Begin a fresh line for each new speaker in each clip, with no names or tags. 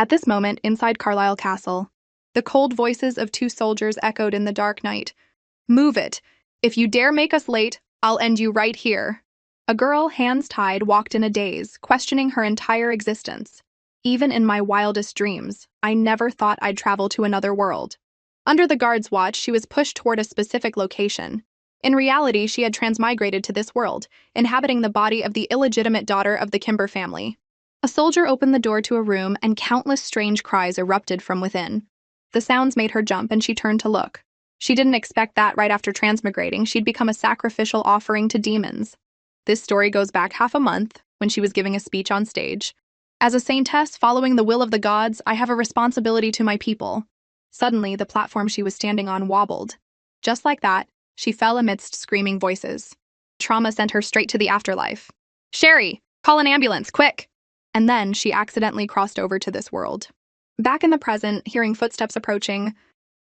At this moment, inside Carlisle Castle, the cold voices of two soldiers echoed in the dark night. "Move it! If you dare make us late, I'll end you right here." A girl, hands tied, walked in a daze, questioning her entire existence. Even in my wildest dreams, I never thought I'd travel to another world. Under the guard's watch, she was pushed toward a specific location. In reality, she had transmigrated to this world, inhabiting the body of the illegitimate daughter of the Kimber family. A soldier opened the door to a room, and countless strange cries erupted from within. The sounds made her jump, and she turned to look. She didn't expect that right after transmigrating, she'd become a sacrificial offering to demons. This story goes back half a month, when she was giving a speech on stage. As a saintess, following the will of the gods, I have a responsibility to my people. Suddenly, the platform she was standing on wobbled. Just like that, she fell amidst screaming voices. Trauma sent her straight to the afterlife. "Sherry, call an ambulance, quick!" And then she accidentally crossed over to this world. Back in the present, hearing footsteps approaching,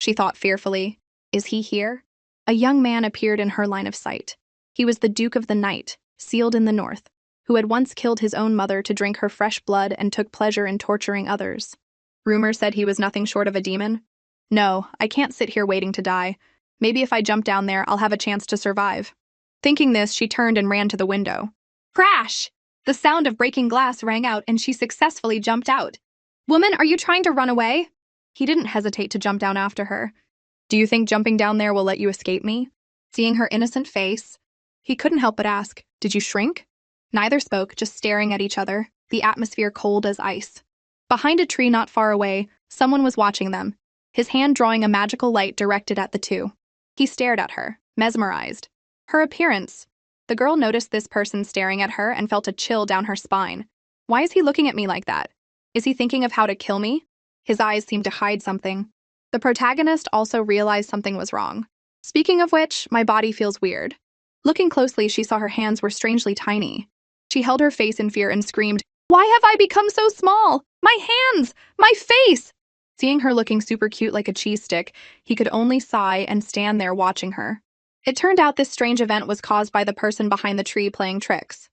she thought fearfully, "Is he here?" A young man appeared in her line of sight. He was the Duke of the Night, sealed in the north, who had once killed his own mother to drink her fresh blood and took pleasure in torturing others. Rumor said he was nothing short of a demon. No, I can't sit here waiting to die. Maybe if I jump down there, I'll have a chance to survive. Thinking this, she turned and ran to the window. Crash! The sound of breaking glass rang out, and she successfully jumped out. "Woman, are you trying to run away?" He didn't hesitate to jump down after her. "Do you think jumping down there will let you escape me?" Seeing her innocent face, he couldn't help but ask, "Did you shrink?" Neither spoke, just staring at each other, the atmosphere cold as ice. Behind a tree not far away, someone was watching them, his hand drawing a magical light directed at the two. He stared at her, mesmerized. Her appearance. The girl noticed this person staring at her and felt a chill down her spine. Why is he looking at me like that? Is he thinking of how to kill me? His eyes seemed to hide something. The protagonist also realized something was wrong. Speaking of which, my body feels weird. Looking closely, she saw her hands were strangely tiny. She held her face in fear and screamed, "Why have I become so small? My hands! My face!" Seeing her looking super cute like a cheese stick, he could only sigh and stand there watching her. It turned out this strange event was caused by the person behind the tree playing tricks.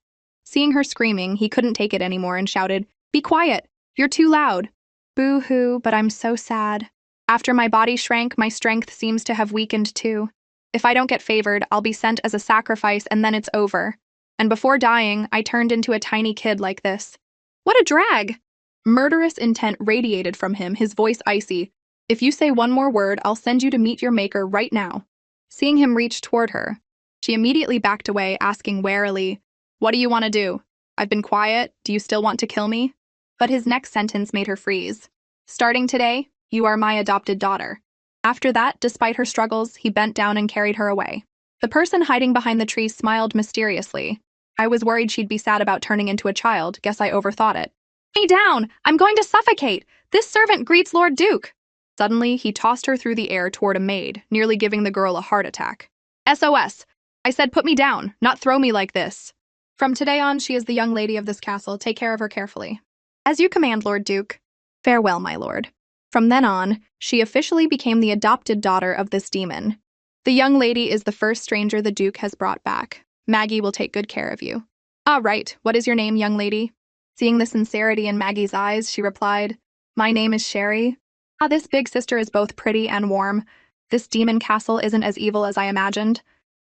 Seeing her screaming, he couldn't take it anymore and shouted, "Be quiet! You're too loud!" Boo-hoo, but I'm so sad. After my body shrank, my strength seems to have weakened too. If I don't get favored, I'll be sent as a sacrifice and then it's over. And before dying, I turned into a tiny kid like this. What a drag! Murderous intent radiated from him, his voice icy. "If you say one more word, I'll send you to meet your maker right now." Seeing him reach toward her, she immediately backed away, asking warily, "What do you want to do? I've been quiet. Do you still want to kill me?" But his next sentence made her freeze. "Starting today, you are my adopted daughter." After that, despite her struggles, he bent down and carried her away. The person hiding behind the tree smiled mysteriously. "I was worried she'd be sad about turning into a child. Guess I overthought it." "Lay down! I'm going to suffocate! This servant greets Lord Duke!" Suddenly, he tossed her through the air toward a maid, nearly giving the girl a heart attack. "SOS! I said put me down, not throw me like this. From today on, she is the young lady of this castle. Take care of her carefully." "As you command, Lord Duke." "Farewell, my lord." From then on, she officially became the adopted daughter of this demon. "The young lady is the first stranger the Duke has brought back. Maggie will take good care of you." "Ah, right. What is your name, young lady?" Seeing the sincerity in Maggie's eyes, she replied, "My name is Sherry." "Ah, this big sister is both pretty and warm. This demon castle isn't as evil as I imagined."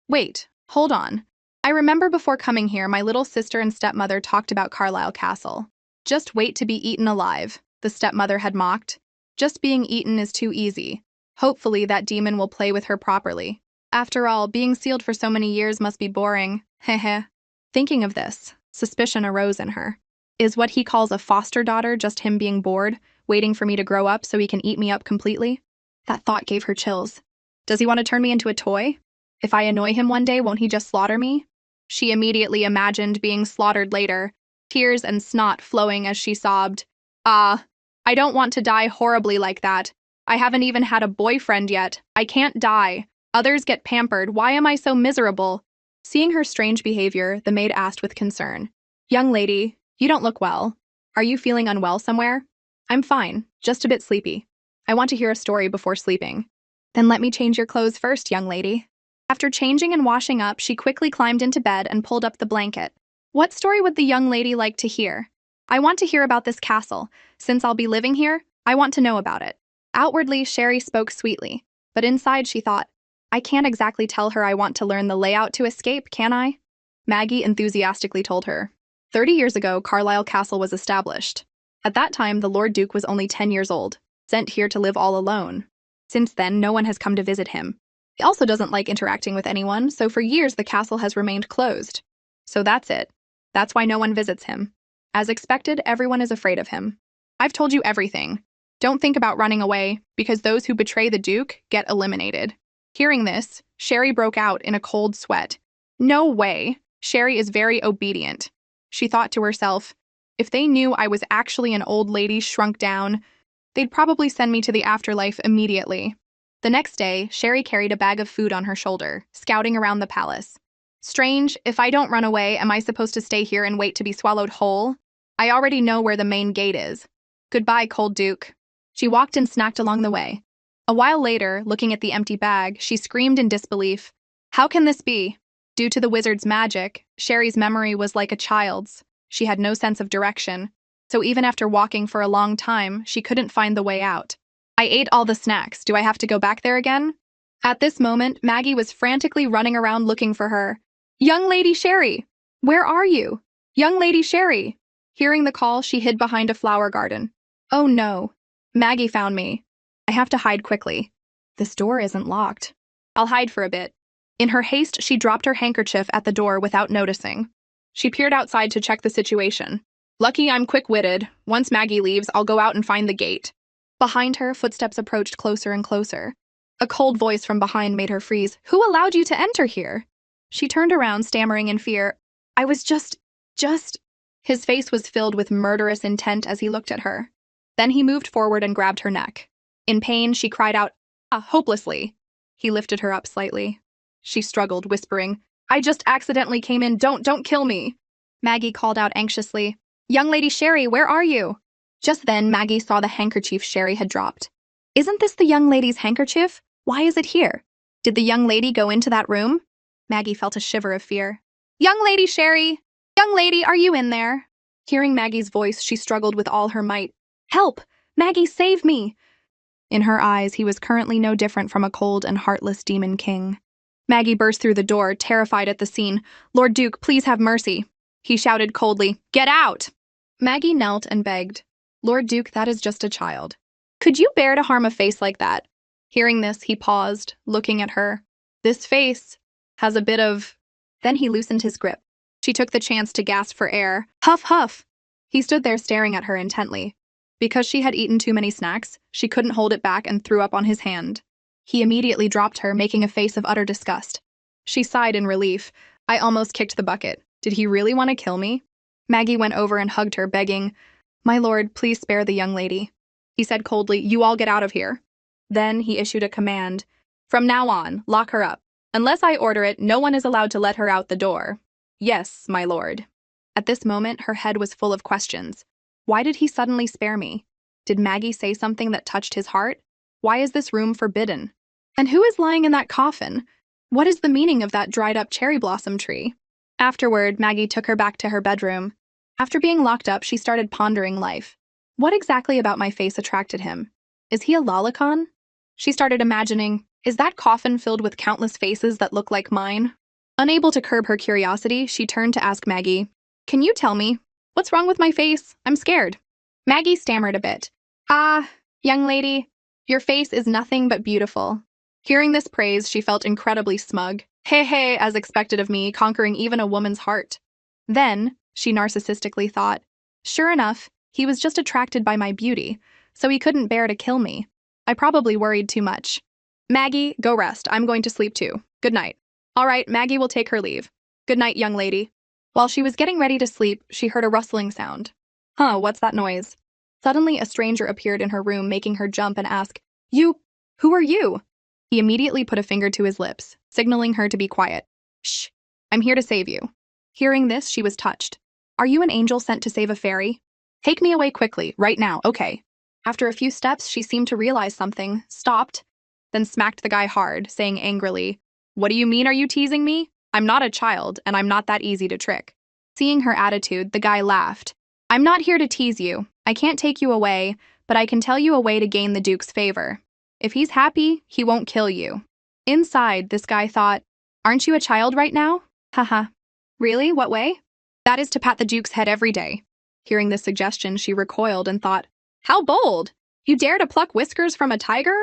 "Wait, hold on. I remember before coming here, my little sister and stepmother talked about Carlisle Castle. Just wait to be eaten alive," the stepmother had mocked. "Just being eaten is too easy. Hopefully that demon will play with her properly. After all, being sealed for so many years must be boring. Heh." Thinking of this, suspicion arose in her. Is what he calls a foster daughter just him being bored, waiting for me to grow up so he can eat me up completely? That thought gave her chills. Does he want to turn me into a toy? If I annoy him one day, won't he just slaughter me? She immediately imagined being slaughtered later, tears and snot flowing as she sobbed. "Ah, I don't want to die horribly like that. I haven't even had a boyfriend yet. I can't die. Others get pampered. Why am I so miserable?" Seeing her strange behavior, the maid asked with concern, "Young lady, you don't look well. Are you feeling unwell somewhere?" "I'm fine, just a bit sleepy. I want to hear a story before sleeping." "Then let me change your clothes first, young lady." After changing and washing up, she quickly climbed into bed and pulled up the blanket. "What story would the young lady like to hear?" "I want to hear about this castle. Since I'll be living here, I want to know about it. Outwardly, Sherry spoke sweetly, but inside she thought, I can't exactly tell her I want to learn the layout to escape, can I? Maggie enthusiastically told her. 30 years ago, Carlisle Castle was established. At that time, the Lord Duke was only 10 years old, sent here to live all alone. Since then, no one has come to visit him. He also doesn't like interacting with anyone, so for years the castle has remained closed. So that's it. That's why no one visits him. As expected, everyone is afraid of him. I've told you everything. Don't think about running away, because those who betray the Duke get eliminated. Hearing this, Sherry broke out in a cold sweat. No way. Sherry is very obedient. She thought to herself, if they knew I was actually an old lady shrunk down, they'd probably send me to the afterlife immediately. The next day, Sherry carried a bag of food on her shoulder, scouting around the palace. Strange, if I don't run away, am I supposed to stay here and wait to be swallowed whole? I already know where the main gate is. Goodbye, cold Duke. She walked and snacked along the way. A while later, looking at the empty bag, she screamed in disbelief. How can this be? Due to the wizard's magic, Sherry's memory was like a child's. She had no sense of direction, so even after walking for a long time, she couldn't find the way out. I ate all the snacks. Do I have to go back there again? At this moment, Maggie was frantically running around looking for her. Young Lady Sherry! Where are you? Young Lady Sherry! Hearing the call, she hid behind a flower garden. Oh no. Maggie found me. I have to hide quickly. This door isn't locked. I'll hide for a bit. In her haste, she dropped her handkerchief at the door without noticing. She peered outside to check the situation. Lucky I'm quick-witted. Once Maggie leaves, I'll go out and find the gate. Behind her, footsteps approached closer and closer. A cold voice from behind made her freeze. Who allowed you to enter here? She turned around, stammering in fear. I was just... His face was filled with murderous intent as he looked at her. Then he moved forward and grabbed her neck. In pain, she cried out, hopelessly. He lifted her up slightly. She struggled, whispering, I just accidentally came in. Don't kill me. Maggie called out anxiously, Young Lady Sherry, where are you? Just then, Maggie saw the handkerchief Sherry had dropped. Isn't this the young lady's handkerchief? Why is it here? Did the young lady go into that room? Maggie felt a shiver of fear. Young Lady Sherry! Young lady, are you in there? Hearing Maggie's voice, she struggled with all her might. Help! Maggie, save me! In her eyes, he was currently no different from a cold and heartless demon king. Maggie burst through the door, terrified at the scene. Lord Duke, please have mercy. He shouted coldly, Get out! Maggie knelt and begged. Lord Duke, that is just a child. Could you bear to harm a face like that? Hearing this, he paused, looking at her. This face has a bit of... Then he loosened his grip. She took the chance to gasp for air. Huff, huff! He stood there staring at her intently. Because she had eaten too many snacks, she couldn't hold it back and threw up on his hand. He immediately dropped her, making a face of utter disgust. She sighed in relief. I almost kicked the bucket. Did he really want to kill me? Maggie went over and hugged her, begging, My lord, please spare the young lady. He said coldly, You all get out of here. Then he issued a command. From now on, lock her up. Unless I order it, no one is allowed to let her out the door. Yes, my lord. At this moment, her head was full of questions. Why did he suddenly spare me? Did Maggie say something that touched his heart? Why is this room forbidden? And who is lying in that coffin? What is the meaning of that dried-up cherry blossom tree? Afterward, Maggie took her back to her bedroom. After being locked up, she started pondering life. What exactly about my face attracted him? Is he a lolicon? She started imagining, is that coffin filled with countless faces that look like mine? Unable to curb her curiosity, she turned to ask Maggie, Can you tell me, what's wrong with my face? I'm scared. Maggie stammered a bit. Young lady, your face is nothing but beautiful. Hearing this praise, she felt incredibly smug. Hey, as expected of me, conquering even a woman's heart. Then, she narcissistically thought, sure enough, he was just attracted by my beauty, so he couldn't bear to kill me. I probably worried too much. Maggie, go rest. I'm going to sleep too. Good night. All right, Maggie will take her leave. Good night, young lady. While she was getting ready to sleep, she heard a rustling sound. What's that noise? Suddenly, a stranger appeared in her room, making her jump and ask, Who are you? He immediately put a finger to his lips, signaling her to be quiet. Shh, I'm here to save you. Hearing this, she was touched. Are you an angel sent to save a fairy? Take me away quickly, right now, okay. After a few steps, she seemed to realize something, stopped, then smacked the guy hard, saying angrily, What do you mean, are you teasing me? I'm not a child, and I'm not that easy to trick. Seeing her attitude, the guy laughed. I'm not here to tease you. I can't take you away, but I can tell you a way to gain the Duke's favor. If he's happy, he won't kill you. Inside, this guy thought, aren't you a child right now? Haha. Really? What way? That is to pat the Duke's head every day. Hearing this suggestion, she recoiled and thought, how bold! You dare to pluck whiskers from a tiger?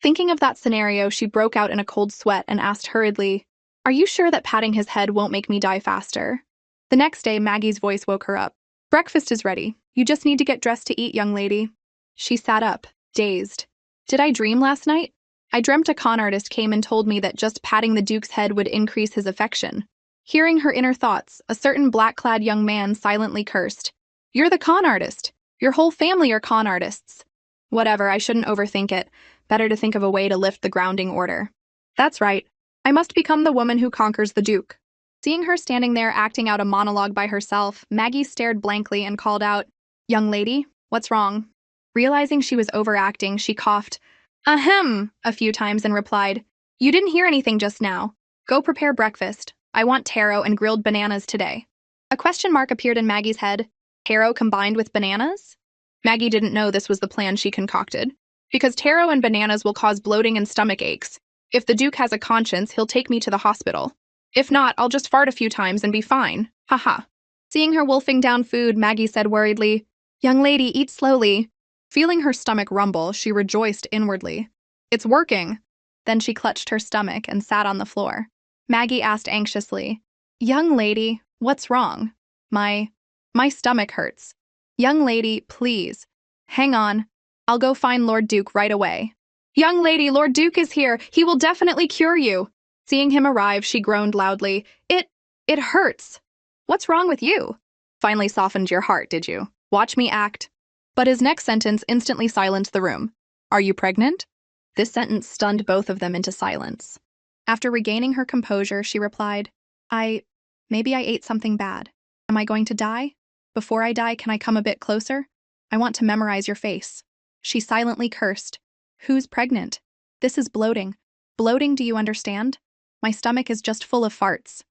Thinking of that scenario, she broke out in a cold sweat and asked hurriedly, are you sure that patting his head won't make me die faster? The next day, Maggie's voice woke her up. Breakfast is ready. You just need to get dressed to eat, young lady. She sat up, dazed. Did I dream last night? I dreamt a con artist came and told me that just patting the Duke's head would increase his affection. Hearing her inner thoughts, a certain black-clad young man silently cursed. You're the con artist. Your whole family are con artists. Whatever, I shouldn't overthink it. Better to think of a way to lift the grounding order. That's right. I must become the woman who conquers the Duke. Seeing her standing there acting out a monologue by herself, Maggie stared blankly and called out, young lady, what's wrong? Realizing she was overacting, she coughed, ahem, a few times and replied, you didn't hear anything just now. Go prepare breakfast. I want taro and grilled bananas today. A question mark appeared in Maggie's head. Taro combined with bananas? Maggie didn't know this was the plan she concocted. Because taro and bananas will cause bloating and stomach aches. If the Duke has a conscience, he'll take me to the hospital. If not, I'll just fart a few times and be fine. Haha. Seeing her wolfing down food, Maggie said worriedly, young lady, eat slowly. Feeling her stomach rumble, she rejoiced inwardly. It's working. Then she clutched her stomach and sat on the floor. Maggie asked anxiously, young lady, what's wrong? My stomach hurts. Young lady, please. Hang on. I'll go find Lord Duke right away. Young lady, Lord Duke is here. He will definitely cure you. Seeing him arrive, she groaned loudly. It hurts. What's wrong with you? Finally softened your heart, did you? Watch me act. But his next sentence instantly silenced the room. Are you pregnant? This sentence stunned both of them into silence. After regaining her composure, she replied, maybe I ate something bad. Am I going to die? Before I die, can I come a bit closer? I want to memorize your face. She silently cursed. Who's pregnant? This is bloating. Bloating, do you understand? My stomach is just full of farts.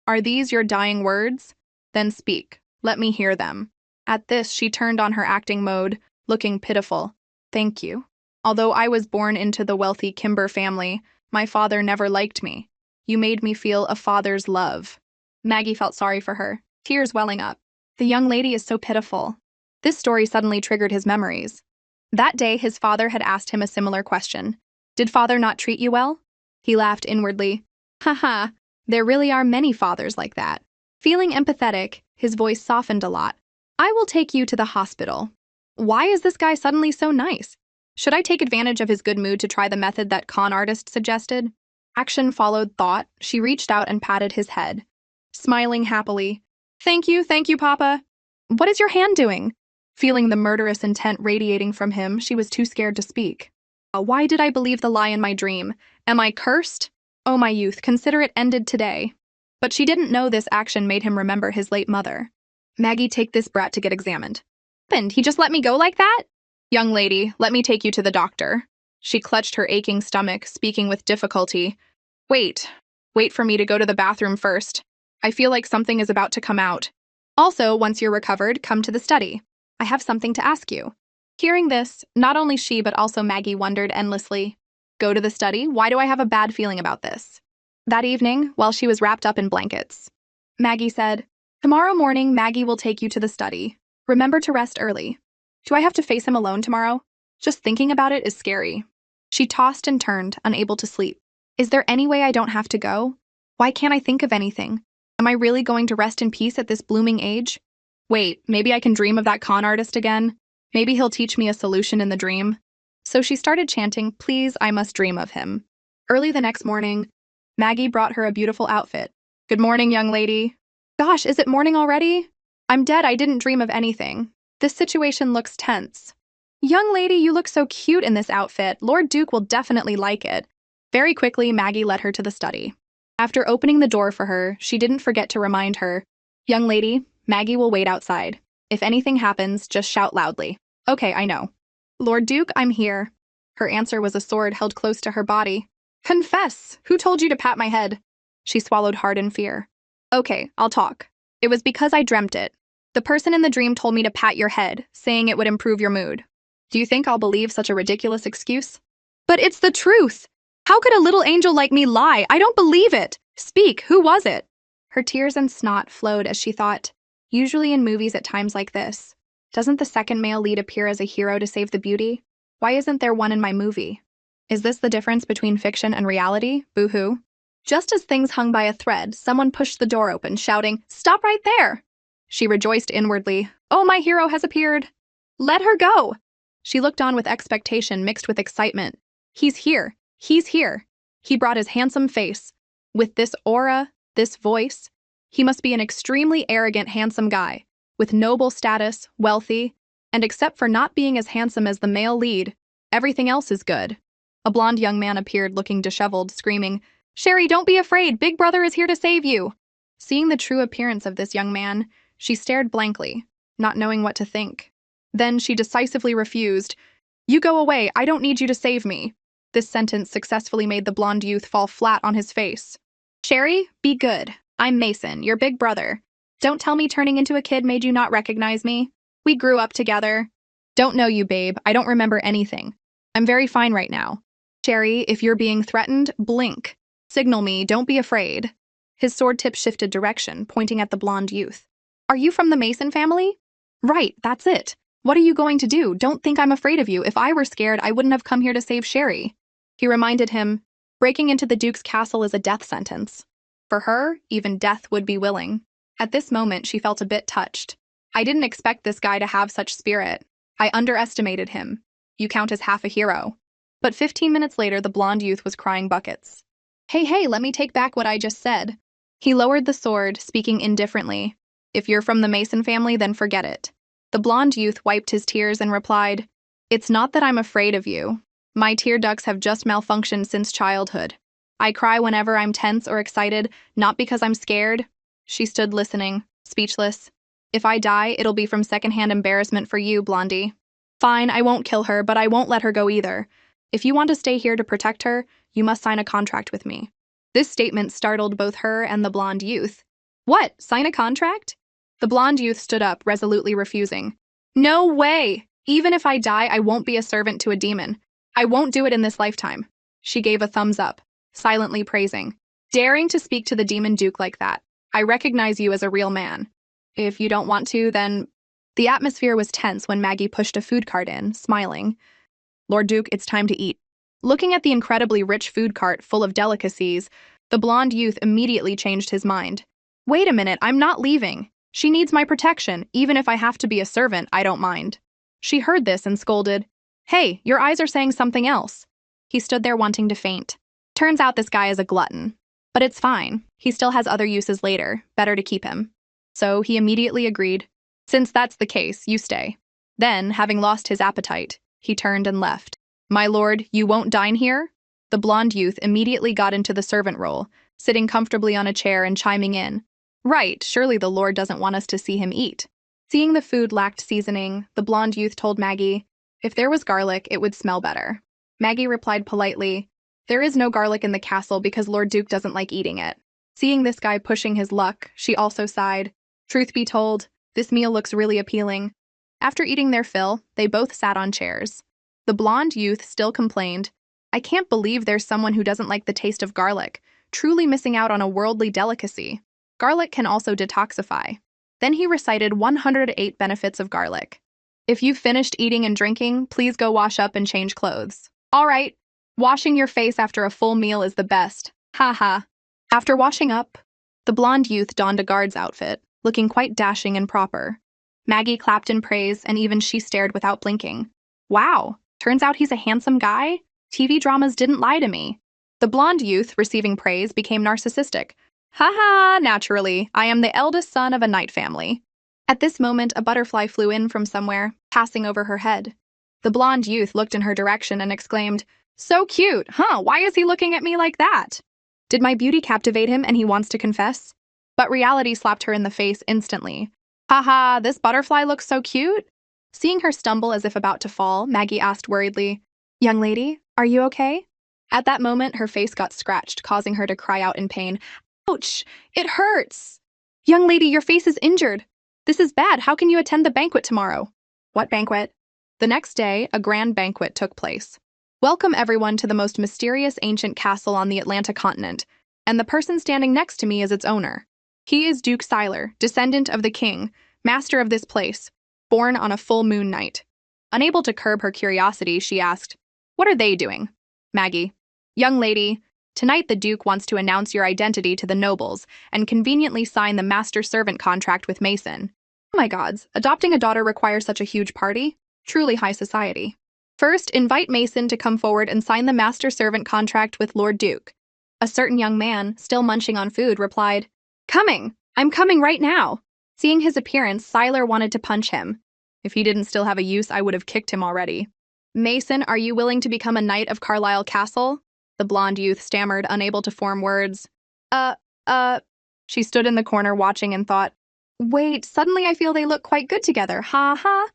Are these your dying words? Then speak. Let me hear them. At this, she turned on her acting mode, looking pitiful. Thank you. Although I was born into the wealthy Kimber family, my father never liked me. You made me feel a father's love. Maggie felt sorry for her, tears welling up. The young lady is so pitiful. This story suddenly triggered his memories. That day, his father had asked him a similar question. Did father not treat you well? He laughed inwardly. Haha, there really are many fathers like that. Feeling empathetic, his voice softened a lot. I will take you to the hospital. Why is this guy suddenly so nice? Should I take advantage of his good mood to try the method that con artist suggested? Action followed thought. She reached out and patted his head, smiling happily. Thank you, Papa. What is your hand doing? Feeling the murderous intent radiating from him, she was too scared to speak. Why did I believe the lie in my dream? Am I cursed? Oh, my youth, consider it ended today. But she didn't know this action made him remember his late mother. Maggie, take this brat to get examined. And he just let me go like that? Young lady, let me take you to the doctor. She clutched her aching stomach, speaking with difficulty. Wait for me to go to the bathroom first. I feel like something is about to come out. Also, once you're recovered, come to the study. I have something to ask you. Hearing this, not only she but also Maggie wondered endlessly. Go to the study? Why do I have a bad feeling about this? That evening, while she was wrapped up in blankets, Maggie said, tomorrow morning, Maggie will take you to the study. Remember to rest early. Do I have to face him alone tomorrow? Just thinking about it is scary. She tossed and turned, unable to sleep. Is there any way I don't have to go? Why can't I think of anything? Am I really going to rest in peace at this blooming age? Wait, maybe I can dream of that con artist again? Maybe he'll teach me a solution in the dream. So she started chanting, please, I must dream of him. Early the next morning, Maggie brought her a beautiful outfit. Good morning, young lady. Gosh, is it morning already? I'm dead, I didn't dream of anything. This situation looks tense. Young lady, you look so cute in this outfit. Lord Duke will definitely like it. Very quickly, Maggie led her to the study. After opening the door for her, she didn't forget to remind her, young lady, Maggie will wait outside. If anything happens, just shout loudly. Okay, I know. Lord Duke, I'm here. Her answer was a sword held close to her body. Confess! Who told you to pat my head? She swallowed hard in fear. Okay, I'll talk. It was because I dreamt it. The person in the dream told me to pat your head, saying it would improve your mood. Do you think I'll believe such a ridiculous excuse? But it's the truth! How could a little angel like me lie? I don't believe it! Speak, who was it? Her tears and snot flowed as she thought. Usually in movies at times like this, doesn't the second male lead appear as a hero to save the beauty? Why isn't there one in my movie? Is this the difference between fiction and reality? Boo-hoo. Just as things hung by a thread, someone pushed the door open, shouting, "Stop right there!" She rejoiced inwardly. Oh, my hero has appeared! Let her go! She looked on with expectation mixed with excitement. He's here! He's here! He brought his handsome face. With this aura, this voice, he must be an extremely arrogant, handsome guy, with noble status, wealthy, and except for not being as handsome as the male lead, everything else is good. A blonde young man appeared looking disheveled, screaming, "Sherry, don't be afraid, Big Brother is here to save you!" Seeing the true appearance of this young man, she stared blankly, not knowing what to think. Then she decisively refused. "You go away, I don't need you to save me." This sentence successfully made the blonde youth fall flat on his face. "Sherry, be good. I'm Mason, your big brother. Don't tell me turning into a kid made you not recognize me. We grew up together." "Don't know you, babe. I don't remember anything. I'm very fine right now. Sherry, if you're being threatened, blink. Signal me, don't be afraid." His sword tip shifted direction, pointing at the blonde youth. "Are you from the Mason family?" "Right, that's it. What are you going to do? Don't think I'm afraid of you. If I were scared, I wouldn't have come here to save Sherry." He reminded him, breaking into the Duke's castle is a death sentence. For her, even death would be willing. At this moment, she felt a bit touched. "I didn't expect this guy to have such spirit. I underestimated him. You count as half a hero." But 15 minutes later, the blonde youth was crying buckets. Hey, let me take back what I just said." He lowered the sword, speaking indifferently. "If you're from the Mason family, then forget it." The blonde youth wiped his tears and replied, "It's not that I'm afraid of you. My tear ducts have just malfunctioned since childhood. I cry whenever I'm tense or excited, not because I'm scared." She stood listening, speechless. "If I die, it'll be from secondhand embarrassment for you, Blondie." "Fine, I won't kill her, but I won't let her go either. If you want to stay here to protect her, you must sign a contract with me." This statement startled both her and the blonde youth. "What, sign a contract?" The blonde youth stood up, resolutely refusing. "No way! Even if I die, I won't be a servant to a demon. I won't do it in this lifetime." She gave a thumbs up, silently praising. "Daring to speak to the demon duke like that. I recognize you as a real man. If you don't want to, then..." The atmosphere was tense when Maggie pushed a food cart in, smiling. "Lord Duke, it's time to eat." Looking at the incredibly rich food cart full of delicacies, the blonde youth immediately changed his mind. "Wait a minute, I'm not leaving. She needs my protection. Even if I have to be a servant, I don't mind." She heard this and scolded, "Hey, your eyes are saying something else." He stood there wanting to faint. Turns out this guy is a glutton. But it's fine. He still has other uses later. Better to keep him. So he immediately agreed. "Since that's the case, you stay." Then, having lost his appetite, he turned and left. "My lord, you won't dine here?" The blonde youth immediately got into the servant role, sitting comfortably on a chair and chiming in. "Right, surely the lord doesn't want us to see him eat." Seeing the food lacked seasoning, the blonde youth told Maggie, if there was garlic, it would smell better. Maggie replied politely, "There is no garlic in the castle because Lord Duke doesn't like eating it." Seeing this guy pushing his luck, she also sighed. Truth be told, this meal looks really appealing. After eating their fill, they both sat on chairs. The blonde youth still complained, "I can't believe there's someone who doesn't like the taste of garlic, truly missing out on a worldly delicacy. Garlic can also detoxify." Then he recited 108 benefits of garlic. "If you've finished eating and drinking, please go wash up and change clothes." "All right. Washing your face after a full meal is the best. Ha ha." After washing up, the blonde youth donned a guard's outfit, looking quite dashing and proper. Maggie clapped in praise, and even she stared without blinking. "Wow, turns out he's a handsome guy? TV dramas didn't lie to me." The blonde youth, receiving praise, became narcissistic. "Ha ha, naturally, I am the eldest son of a knight family." At this moment, a butterfly flew in from somewhere, passing over her head. The blonde youth looked in her direction and exclaimed, "So cute, huh? Why is he looking at me like that?" Did my beauty captivate him and he wants to confess? But reality slapped her in the face instantly. "Haha, this butterfly looks so cute." Seeing her stumble as if about to fall, Maggie asked worriedly, "Young lady, are you okay?" At that moment, her face got scratched, causing her to cry out in pain. "Ouch! It hurts!" "Young lady, your face is injured." This is bad. How can you attend the banquet tomorrow? What banquet? The next day, a grand banquet took place. Welcome everyone to the most mysterious ancient castle on the Atlantic continent, and the person standing next to me is its owner. He is Duke Siler, descendant of the king, master of this place, born on a full moon night. Unable to curb her curiosity, she asked, "What are they doing?" Maggie. "Young lady, tonight the Duke wants to announce your identity to the nobles and conveniently sign the master-servant contract with Mason." Oh my gods, adopting a daughter requires such a huge party? Truly high society. First, invite Mason to come forward and sign the master-servant contract with Lord Duke. A certain young man, still munching on food, replied, "Coming! I'm coming right now." Seeing his appearance, Siler wanted to punch him. If he didn't still have a use, I would have kicked him already. "Mason, are you willing to become a knight of Carlisle Castle?" The blonde youth stammered, unable to form words. She stood in the corner watching and thought, "Wait, suddenly I feel they look quite good together, ha ha."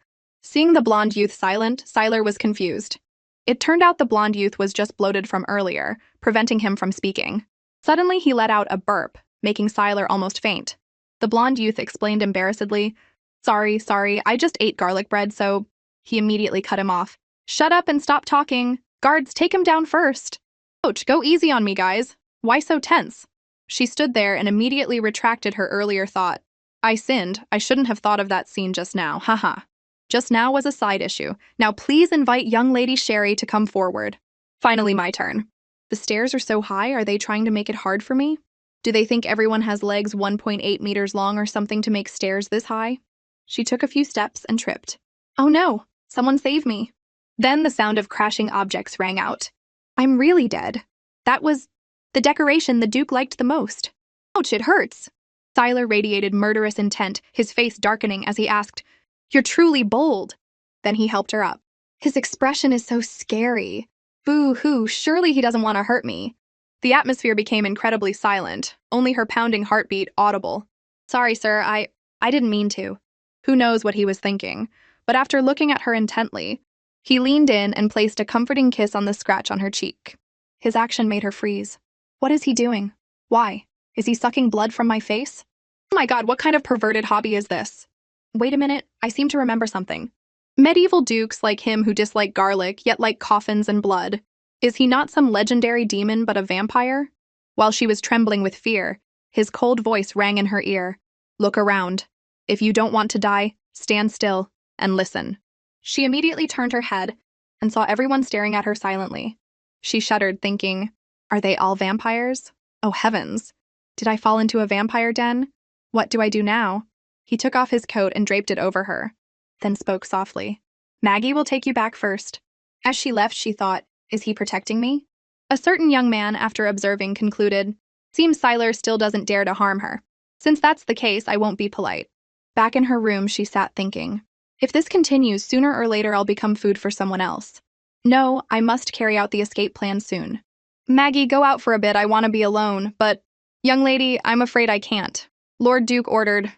Seeing the blonde youth silent, Siler was confused. It turned out the blonde youth was just bloated from earlier, preventing him from speaking. Suddenly he let out a burp, making Siler almost faint. The blonde youth explained embarrassedly, Sorry, I just ate garlic bread, so..." He immediately cut him off. "Shut up and stop talking. Guards, take him down first." "Ouch, go easy on me, guys. Why so tense?" She stood there and immediately retracted her earlier thought. "I sinned. I shouldn't have thought of that scene just now, haha. Just now was a side issue. Now please invite young Lady Sherry to come forward." Finally my turn. "The stairs are so high, are they trying to make it hard for me? Do they think everyone has legs 1.8 meters long or something to make stairs this high?" She took a few steps and tripped. "Oh no, someone save me." Then the sound of crashing objects rang out. "I'm really dead. That was the decoration the Duke liked the most. Ouch, it hurts." Siler radiated murderous intent, his face darkening as he asked, "You're truly bold." Then he helped her up. "His expression is so scary. Boo-hoo, surely he doesn't want to hurt me." The atmosphere became incredibly silent, only her pounding heartbeat audible. "Sorry, sir, I didn't mean to." Who knows what he was thinking, but after looking at her intently, he leaned in and placed a comforting kiss on the scratch on her cheek. His action made her freeze. What is he doing? Why? Is he sucking blood from my face? Oh my god, what kind of perverted hobby is this? Wait a minute, I seem to remember something. Medieval dukes like him who dislike garlic, yet like coffins and blood. Is he not some legendary demon but a vampire? While she was trembling with fear, his cold voice rang in her ear. "Look around. If you don't want to die, stand still and listen." She immediately turned her head and saw everyone staring at her silently. She shuddered, thinking, "Are they all vampires? Oh heavens! Did I fall into a vampire den? What do I do now?" He took off his coat and draped it over her, then spoke softly. "Maggie will take you back first." As she left, she thought, "Is he protecting me?" A certain young man, after observing, concluded, "Seems Siler still doesn't dare to harm her. Since that's the case, I won't be polite." Back in her room, she sat thinking, "If this continues, sooner or later I'll become food for someone else. No, I must carry out the escape plan soon. Maggie, go out for a bit, I want to be alone, but..." "Young lady, I'm afraid I can't." Lord Duke ordered.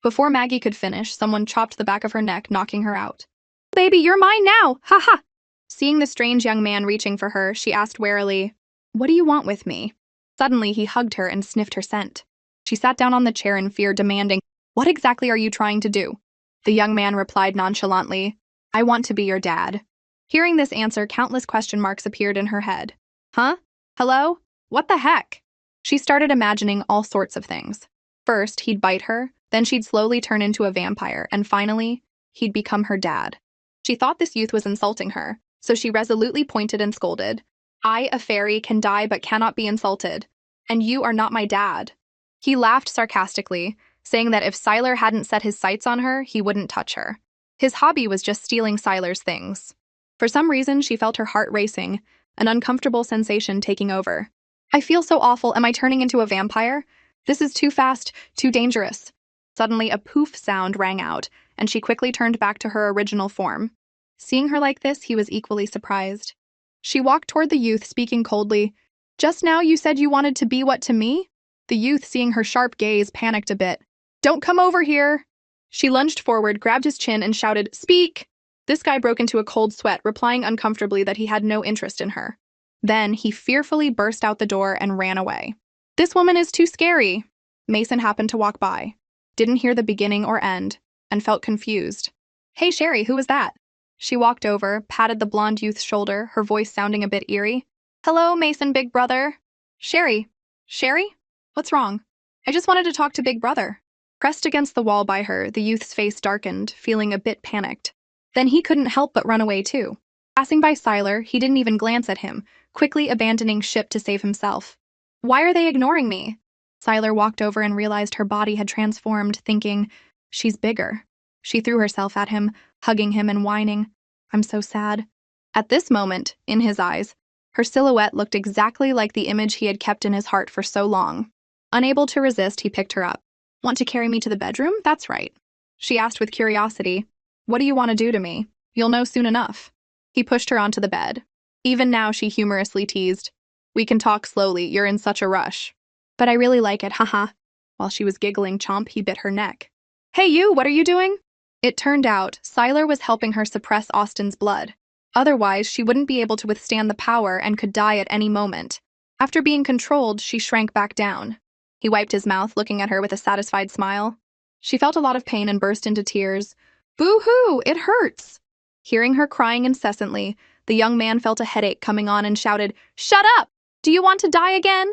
Before Maggie could finish, someone chopped the back of her neck, knocking her out. "Baby, you're mine now! Ha ha!" Seeing the strange young man reaching for her, she asked warily, "What do you want with me?" Suddenly, he hugged her and sniffed her scent. She sat down on the chair in fear, demanding, "What exactly are you trying to do?" The young man replied nonchalantly, "I want to be your dad." Hearing this answer, countless question marks appeared in her head. Huh? Hello? What the heck? She started imagining all sorts of things. First, he'd bite her, then she'd slowly turn into a vampire, and finally, he'd become her dad. She thought this youth was insulting her, so she resolutely pointed and scolded. "I, a fairy, can die but cannot be insulted, and you are not my dad." He laughed sarcastically, saying that if Siler hadn't set his sights on her, he wouldn't touch her. His hobby was just stealing Siler's things. For some reason, she felt her heart racing, an uncomfortable sensation taking over. "I feel so awful. Am I turning into a vampire? This is too fast, too dangerous." Suddenly, a poof sound rang out, and she quickly turned back to her original form. Seeing her like this, he was equally surprised. She walked toward the youth, speaking coldly. "Just now you said you wanted to be what to me?" The youth, seeing her sharp gaze, panicked a bit. "Don't come over here!" She lunged forward, grabbed his chin, and shouted, "Speak!" This guy broke into a cold sweat, replying uncomfortably that he had no interest in her. Then he fearfully burst out the door and ran away. "This woman is too scary." Mason happened to walk by. didn't hear the beginning or end, and felt confused. Hey, Sherry, who was that? She walked over, patted the blonde youth's shoulder, her voice sounding a bit eerie. Hello, Mason, big brother. Sherry. Sherry? What's wrong? I just wanted to talk to big brother. Pressed against the wall by her, the youth's face darkened, feeling a bit panicked. Then he couldn't help but run away too. Passing by Siler, he didn't even glance at him, quickly abandoning ship to save himself. Why are they ignoring me? Siler walked over and realized her body had transformed, thinking, she's bigger. She threw herself at him, hugging him and whining, I'm so sad. At this moment, in his eyes, her silhouette looked exactly like the image he had kept in his heart for so long. Unable to resist, he picked her up. Want to carry me to the bedroom? That's right. She asked with curiosity, what do you want to do to me? You'll know soon enough. He pushed her onto the bed. Even now, she humorously teased, we can talk slowly, you're in such a rush. But I really like it, haha. While she was giggling chomp, he bit her neck. Hey you, what are you doing? It turned out, Siler was helping her suppress Austin's blood. Otherwise, she wouldn't be able to withstand the power and could die at any moment. After being controlled, she shrank back down. He wiped his mouth, looking at her with a satisfied smile. She felt a lot of pain and burst into tears. Boo-hoo, it hurts! Hearing her crying incessantly, the young man felt a headache coming on and shouted, Shut up! Do you want to die again?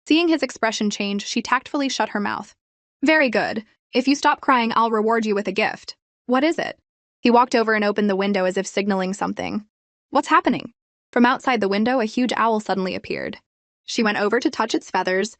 Seeing his expression change, she tactfully shut her mouth. Very good. If you stop crying, I'll reward you with a gift. What is it? He walked over and opened the window as if signaling something. What's happening? From outside the window, a huge owl suddenly appeared. She went over to touch its feathers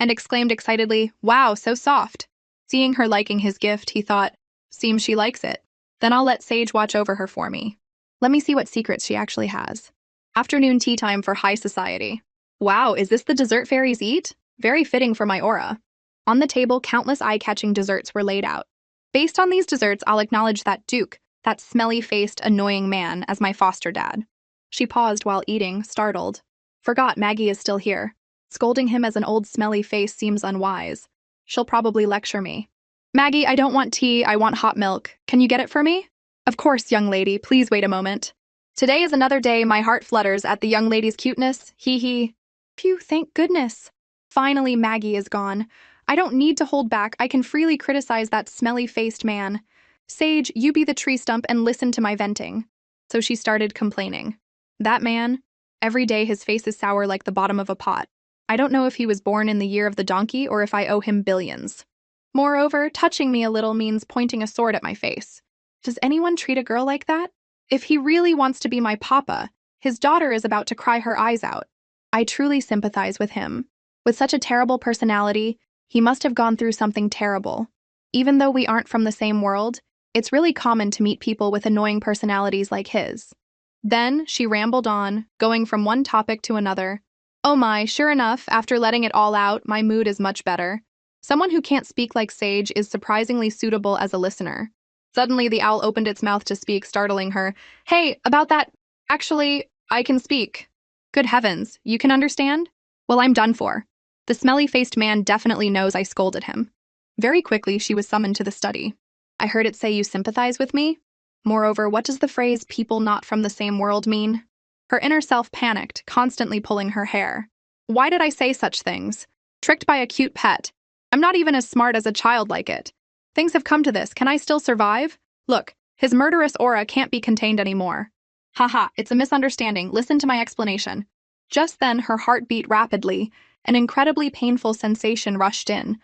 and exclaimed excitedly, Wow, so soft. Seeing her liking his gift, he thought, seems she likes it. Then I'll let Sage watch over her for me. Let me see what secrets she actually has. Afternoon tea time for high society. Wow, is this the dessert fairies eat? Very fitting for my aura. On the table, countless eye-catching desserts were laid out. Based on these desserts, I'll acknowledge that Duke, that smelly-faced, annoying man, as my foster dad. She paused while eating, startled. Forgot Maggie is still here. Scolding him as an old smelly face seems unwise. She'll probably lecture me. Maggie, I don't want tea, I want hot milk. Can you get it for me? Of course, young lady, please wait a moment. Today is another day my heart flutters at the young lady's cuteness, hee. Phew, thank goodness. Finally, Maggie is gone. I don't need to hold back, I can freely criticize that smelly-faced man. Sage, you be the tree stump and listen to my venting. So she started complaining. That man, every day his face is sour like the bottom of a pot. I don't know if he was born in the year of the donkey or if I owe him billions. Moreover, touching me a little means pointing a sword at my face. Does anyone treat a girl like that? If he really wants to be my papa, his daughter is about to cry her eyes out. I truly sympathize with him. With such a terrible personality, he must have gone through something terrible. Even though we aren't from the same world, it's really common to meet people with annoying personalities like his. Then she rambled on, going from one topic to another. Oh my, sure enough, after letting it all out, my mood is much better. Someone who can't speak like Sage is surprisingly suitable as a listener. Suddenly, the owl opened its mouth to speak, startling her. Hey, about that, actually, I can speak. Good heavens, you can understand? Well, I'm done for. The smelly-faced man definitely knows I scolded him. Very quickly, she was summoned to the study. I heard it say you sympathize with me? Moreover, what does the phrase people not from the same world mean? Her inner self panicked, constantly pulling her hair. Why did I say such things? Tricked by a cute pet. I'm not even as smart as a child like it. Things have come to this, can I still survive? Look, his murderous aura can't be contained anymore. Haha, it's a misunderstanding, listen to my explanation. Just then, her heart beat rapidly, an incredibly painful sensation rushed in,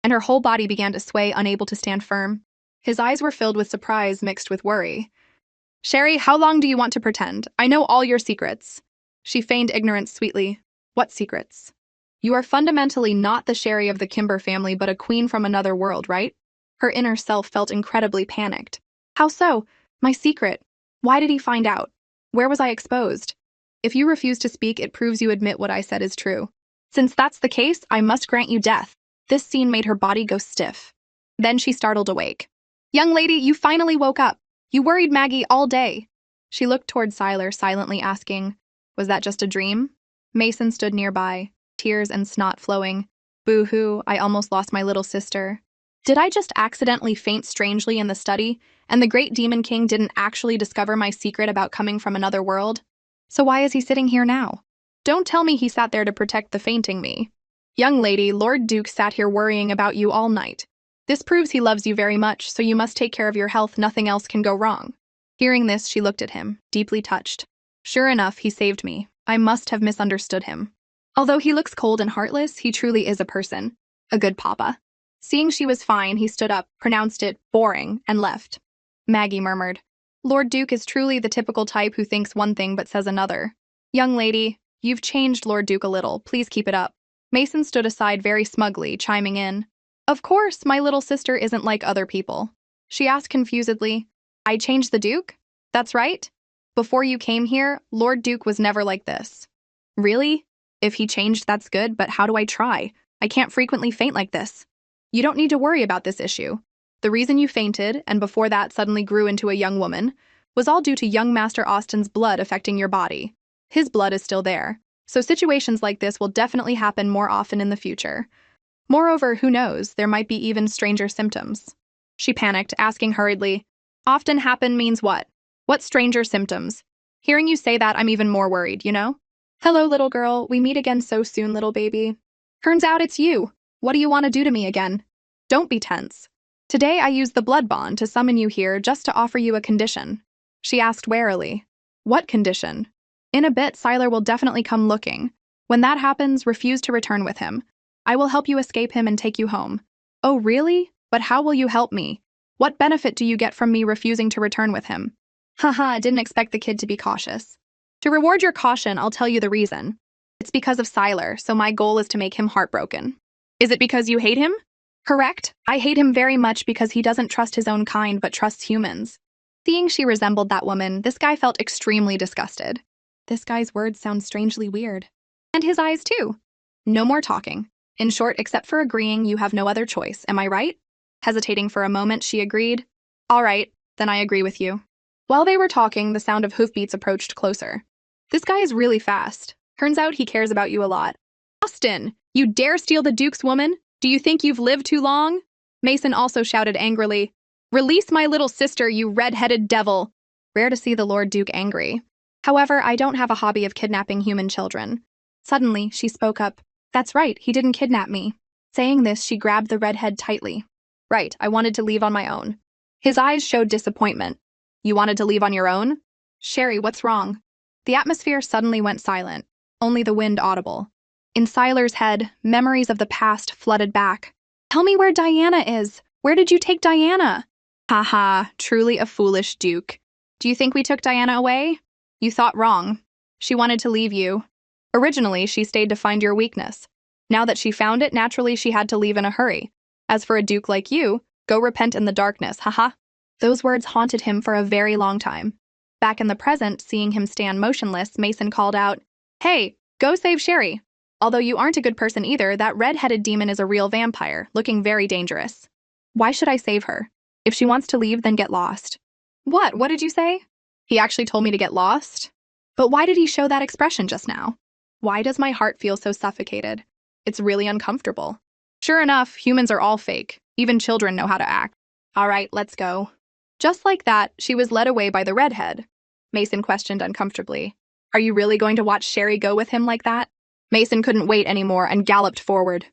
and her whole body began to sway, unable to stand firm. His eyes were filled with surprise mixed with worry. Sherry, how long do you want to pretend? I know all your secrets. She feigned ignorance sweetly. What secrets? You are fundamentally not the Sherry of the Kimber family, but a queen from another world, right? Her inner self felt incredibly panicked. How so? My secret. Why did he find out? Where was I exposed? If you refuse to speak, it proves you admit what I said is true. Since that's the case, I must grant you death. This scene made her body go stiff. Then she startled awake. Young lady, you finally woke up. You worried Maggie all day. She looked toward Siler, silently asking, was that just a dream? Mason stood nearby, tears and snot flowing. Boo-hoo, I almost lost my little sister. Did I just accidentally faint strangely in the study, and the great Demon King didn't actually discover my secret about coming from another world? So why is he sitting here now? Don't tell me he sat there to protect the fainting me. Young lady, Lord Duke sat here worrying about you all night. This proves he loves you very much, so you must take care of your health, nothing else can go wrong. Hearing this, she looked at him, deeply touched. Sure enough, he saved me. I must have misunderstood him. Although he looks cold and heartless, he truly is a person. A good papa. Seeing she was fine, he stood up, pronounced it boring, and left. Maggie murmured, Lord Duke is truly the typical type who thinks one thing but says another. Young lady, you've changed Lord Duke a little. Please keep it up. Mason stood aside very smugly, chiming in. Of course, my little sister isn't like other people. She asked confusedly, I changed the Duke? That's right. Before you came here, Lord Duke was never like this. Really? If he changed, that's good, but how do I try? I can't frequently faint like this. You don't need to worry about this issue. The reason you fainted, and before that suddenly grew into a young woman, was all due to young Master Austin's blood affecting your body. His blood is still there, so situations like this will definitely happen more often in the future. Moreover, who knows, there might be even stranger symptoms. She panicked, asking hurriedly, Often happen means what? What stranger symptoms? Hearing you say that, I'm even more worried, you know? Hello, little girl. We meet again so soon, little baby. Turns out it's you. What do you want to do to me again? Don't be tense. Today I used the blood bond to summon you here just to offer you a condition. She asked warily. What condition? In a bit, Siler will definitely come looking. When that happens, refuse to return with him. I will help you escape him and take you home. Oh, really? But how will you help me? What benefit do you get from me refusing to return with him? Haha, didn't expect the kid to be cautious. To reward your caution, I'll tell you the reason. It's because of Siler, so my goal is to make him heartbroken. Is it because you hate him? Correct. I hate him very much because he doesn't trust his own kind but trusts humans. Seeing she resembled that woman, this guy felt extremely disgusted. This guy's words sound strangely weird. And his eyes too. No more talking. In short, except for agreeing, you have no other choice, am I right? Hesitating for a moment, she agreed. All right, then I agree with you. While they were talking, the sound of hoofbeats approached closer. This guy is really fast. Turns out he cares about you a lot. Austin, you dare steal the Duke's woman? Do you think you've lived too long? Mason also shouted angrily, Release my little sister, you red-headed devil. Rare to see the Lord Duke angry. However, I don't have a hobby of kidnapping human children. Suddenly, she spoke up. That's right, he didn't kidnap me. Saying this, she grabbed the redhead tightly. Right, I wanted to leave on my own. His eyes showed disappointment. You wanted to leave on your own? Sherry, what's wrong? The atmosphere suddenly went silent, only the wind audible. In Siler's head, memories of the past flooded back. Tell me where Diana is. Where did you take Diana? Haha, truly a foolish Duke. Do you think we took Diana away? You thought wrong. She wanted to leave you. Originally, she stayed to find your weakness. Now that she found it, naturally she had to leave in a hurry. As for a Duke like you, go repent in the darkness, haha. Those words haunted him for a very long time. Back in the present, seeing him stand motionless, Mason called out, Hey, go save Sherry. Although you aren't a good person either, that red-headed demon is a real vampire, looking very dangerous. Why should I save her? If she wants to leave, then get lost. What? What did you say? He actually told me to get lost? But why did he show that expression just now? Why does my heart feel so suffocated? It's really uncomfortable. Sure enough, humans are all fake. Even children know how to act. All right, let's go. Just like that, she was led away by the redhead. Mason questioned uncomfortably. Are you really going to watch Sherry go with him like that? Mason couldn't wait anymore and galloped forward.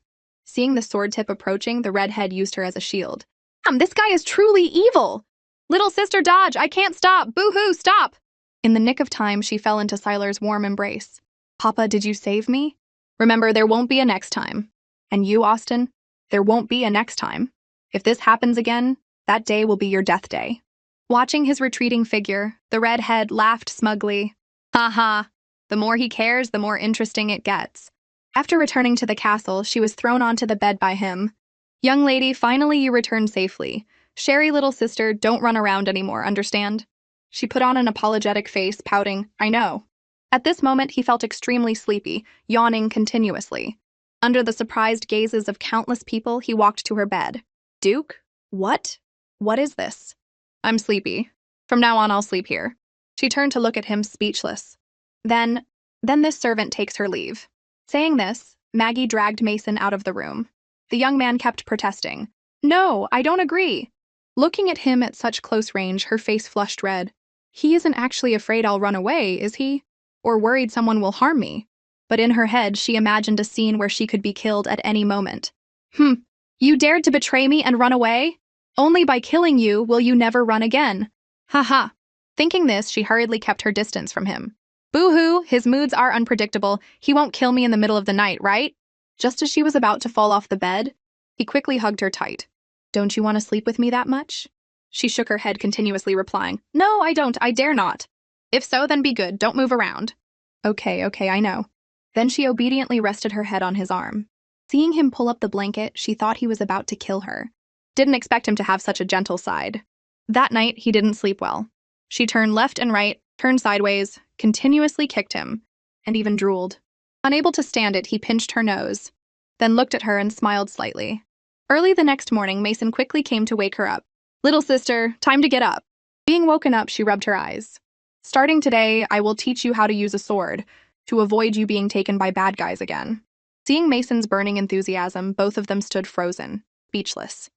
Seeing the sword tip approaching, the redhead used her as a shield. This guy is truly evil! Little sister, dodge! I can't stop! Boo-hoo, stop! In the nick of time, she fell into Siler's warm embrace. Papa, did you save me? Remember, there won't be a next time. And you, Austin, there won't be a next time. If this happens again, that day will be your death day. Watching his retreating figure, the redhead laughed smugly. Ha ha! The more he cares, the more interesting it gets. After returning to the castle, she was thrown onto the bed by him. Young lady, finally you returned safely. Sherry, little sister, don't run around anymore, understand? She put on an apologetic face, pouting, I know. At this moment, he felt extremely sleepy, yawning continuously. Under the surprised gazes of countless people, he walked to her bed. Duke? What? What is this? I'm sleepy. From now on, I'll sleep here. She turned to look at him, speechless. Then this servant takes her leave. Saying this, Maggie dragged Mason out of the room. The young man kept protesting. No, I don't agree. Looking at him at such close range, her face flushed red. He isn't actually afraid I'll run away, is he? Or worried someone will harm me? But in her head, she imagined a scene where she could be killed at any moment. You dared to betray me and run away? Only by killing you will you never run again. Ha ha. Thinking this, she hurriedly kept her distance from him. Boo-hoo, his moods are unpredictable. He won't kill me in the middle of the night, right? Just as she was about to fall off the bed, he quickly hugged her tight. Don't you want to sleep with me that much? She shook her head continuously, replying, No, I don't, I dare not. If so, then be good, don't move around. Okay, I know. Then she obediently rested her head on his arm. Seeing him pull up the blanket, she thought he was about to kill her. Didn't expect him to have such a gentle side. That night, he didn't sleep well. She turned left and right, turned sideways, continuously kicked him, and even drooled. Unable to stand it, he pinched her nose, then looked at her and smiled slightly. Early the next morning, Mason quickly came to wake her up. Little sister, time to get up. Being woken up, she rubbed her eyes. Starting today, I will teach you how to use a sword, to avoid you being taken by bad guys again. Seeing Mason's burning enthusiasm, both of them stood frozen, speechless.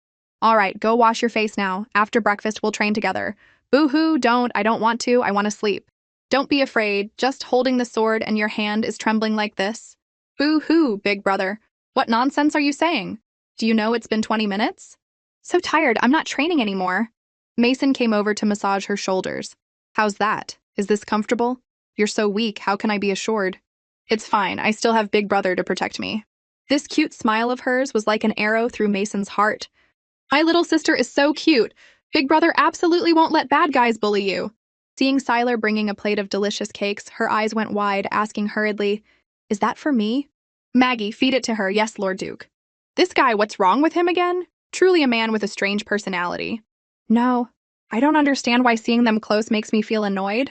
All right, go wash your face now. After breakfast, we'll train together. Boo-hoo, don't. I don't want to. I want to sleep. Don't be afraid. Just holding the sword and your hand is trembling like this. Boo-hoo, big brother. What nonsense are you saying? Do you know it's been 20 minutes? So tired, I'm not training anymore. Mason came over to massage her shoulders. How's that? Is this comfortable? You're so weak, how can I be assured? It's fine, I still have Big Brother to protect me. This cute smile of hers was like an arrow through Mason's heart. My little sister is so cute. Big Brother absolutely won't let bad guys bully you. Seeing Siler bringing a plate of delicious cakes, her eyes went wide, asking hurriedly, Is that for me? Maggie, feed it to her, yes, Lord Duke. This guy, what's wrong with him again? Truly a man with a strange personality. No, I don't understand why seeing them close makes me feel annoyed.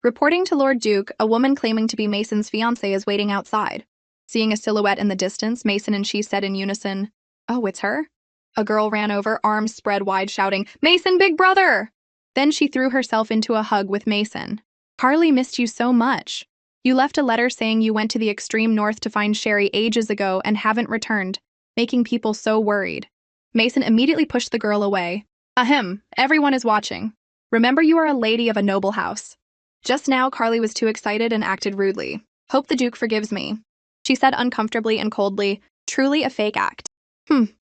Reporting to Lord Duke, a woman claiming to be Mason's fiancée is waiting outside. Seeing a silhouette in the distance, Mason and she said in unison, Oh, it's her? A girl ran over, arms spread wide, shouting, Mason, Big Brother! Then she threw herself into a hug with Mason. Carly missed you so much. You left a letter saying you went to the extreme north to find Sherry ages ago and haven't returned, making people so worried. Mason immediately pushed the girl away. Ahem, everyone is watching. Remember you are a lady of a noble house. Just now, Carly was too excited and acted rudely. Hope the Duke forgives me. She said uncomfortably and coldly, truly a fake act.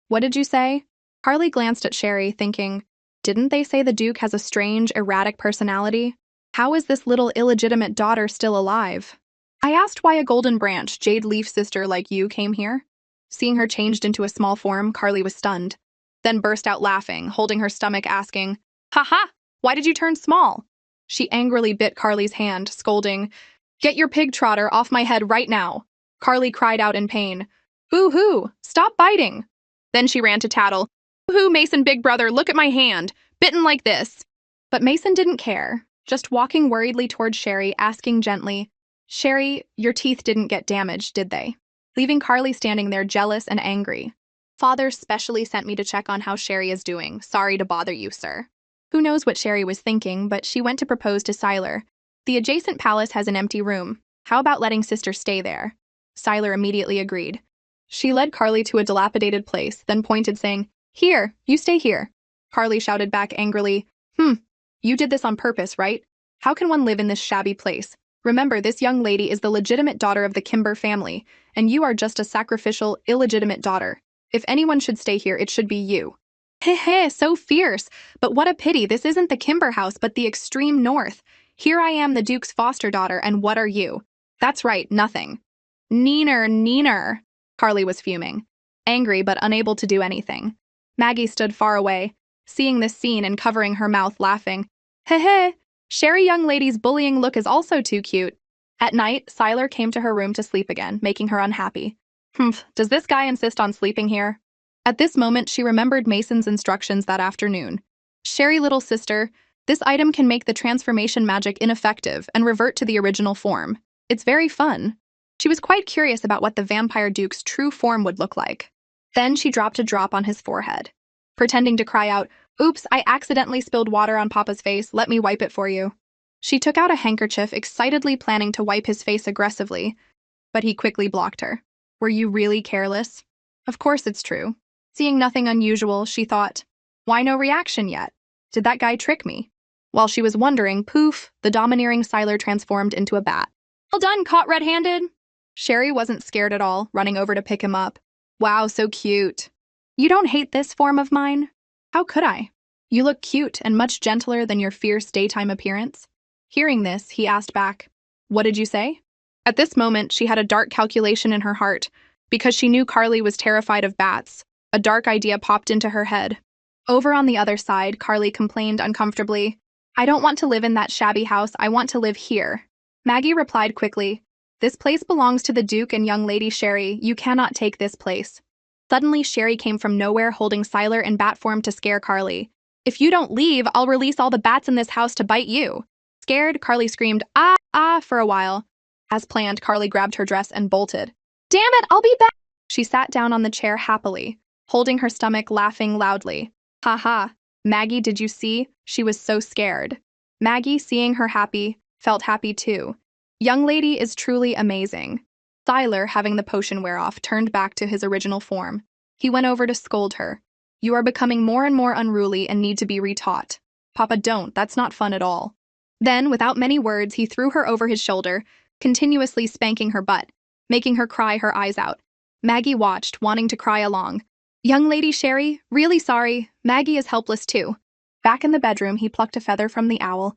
What did you say? Carly glanced at Sherry, thinking, didn't they say the Duke has a strange, erratic personality? How is this little illegitimate daughter still alive? I asked why a golden branch, jade leaf sister like you came here. Seeing her changed into a small form, Carly was stunned. Then burst out laughing, holding her stomach, asking, Ha ha! Why did you turn small? She angrily bit Carly's hand, scolding, Get your pig trotter off my head right now. Carly cried out in pain, Boo-hoo! Stop biting! Then she ran to tattle, Boo-hoo, Mason, Big Brother, look at my hand, bitten like this. But Mason didn't care, just walking worriedly toward Sherry, asking gently, Sherry, your teeth didn't get damaged, did they? Leaving Carly standing there jealous and angry. Father specially sent me to check on how Sherry is doing. Sorry to bother you, sir. Who knows what Sherry was thinking, but she went to propose to Siler. The adjacent palace has an empty room. How about letting sister stay there? Siler immediately agreed. She led Carly to a dilapidated place, then pointed, saying, Here, you stay here. Carly shouted back angrily, You did this on purpose, right? How can one live in this shabby place? Remember, this young lady is the legitimate daughter of the Kimber family, and you are just a sacrificial, illegitimate daughter. If anyone should stay here, it should be you. Heh, so fierce. But what a pity, this isn't the Kimber house, but the extreme north. Here I am, the Duke's foster daughter, and what are you? That's right, nothing. Neener. Carly was fuming, angry but unable to do anything. Maggie stood far away, seeing this scene and covering her mouth, laughing. Heh, Sherry young lady's bullying look is also too cute. At night, Siler came to her room to sleep again, making her unhappy. Does this guy insist on sleeping here? At this moment, she remembered Mason's instructions that afternoon. Sherry, little sister, this item can make the transformation magic ineffective and revert to the original form. It's very fun. She was quite curious about what the Vampire Duke's true form would look like. Then she dropped a drop on his forehead, pretending to cry out, Oops, I accidentally spilled water on Papa's face, let me wipe it for you. She took out a handkerchief, excitedly planning to wipe his face aggressively, but he quickly blocked her. Were you really careless? Of course it's true. Seeing nothing unusual, she thought, why no reaction yet? Did that guy trick me? While she was wondering, poof, the domineering Siler transformed into a bat. Well done, caught red-handed. Sherry wasn't scared at all, running over to pick him up. Wow, so cute. You don't hate this form of mine? How could I? You look cute and much gentler than your fierce daytime appearance. Hearing this, he asked back, What did you say? At this moment, she had a dark calculation in her heart. Because she knew Carly was terrified of bats, a dark idea popped into her head. Over on the other side, Carly complained uncomfortably, I don't want to live in that shabby house, I want to live here. Maggie replied quickly, This place belongs to the Duke and young Lady Sherry, you cannot take this place. Suddenly, Sherry came from nowhere holding Siler in bat form to scare Carly. If you don't leave, I'll release all the bats in this house to bite you. Scared, Carly screamed, ah, ah, for a while. As planned, Carly grabbed her dress and bolted. Damn it, I'll be back! She sat down on the chair happily, holding her stomach, laughing loudly. Ha ha. Maggie, did you see? She was so scared. Maggie, seeing her happy, felt happy too. Young lady is truly amazing. Siler, having the potion wear off, turned back to his original form. He went over to scold her. You are becoming more and more unruly and need to be retaught. Papa, don't, that's not fun at all. Then, without many words, he threw her over his shoulder, continuously spanking her butt, making her cry her eyes out. Maggie watched, wanting to cry along. Young Lady Sherry, really sorry, Maggie is helpless too. Back in the bedroom, he plucked a feather from the owl,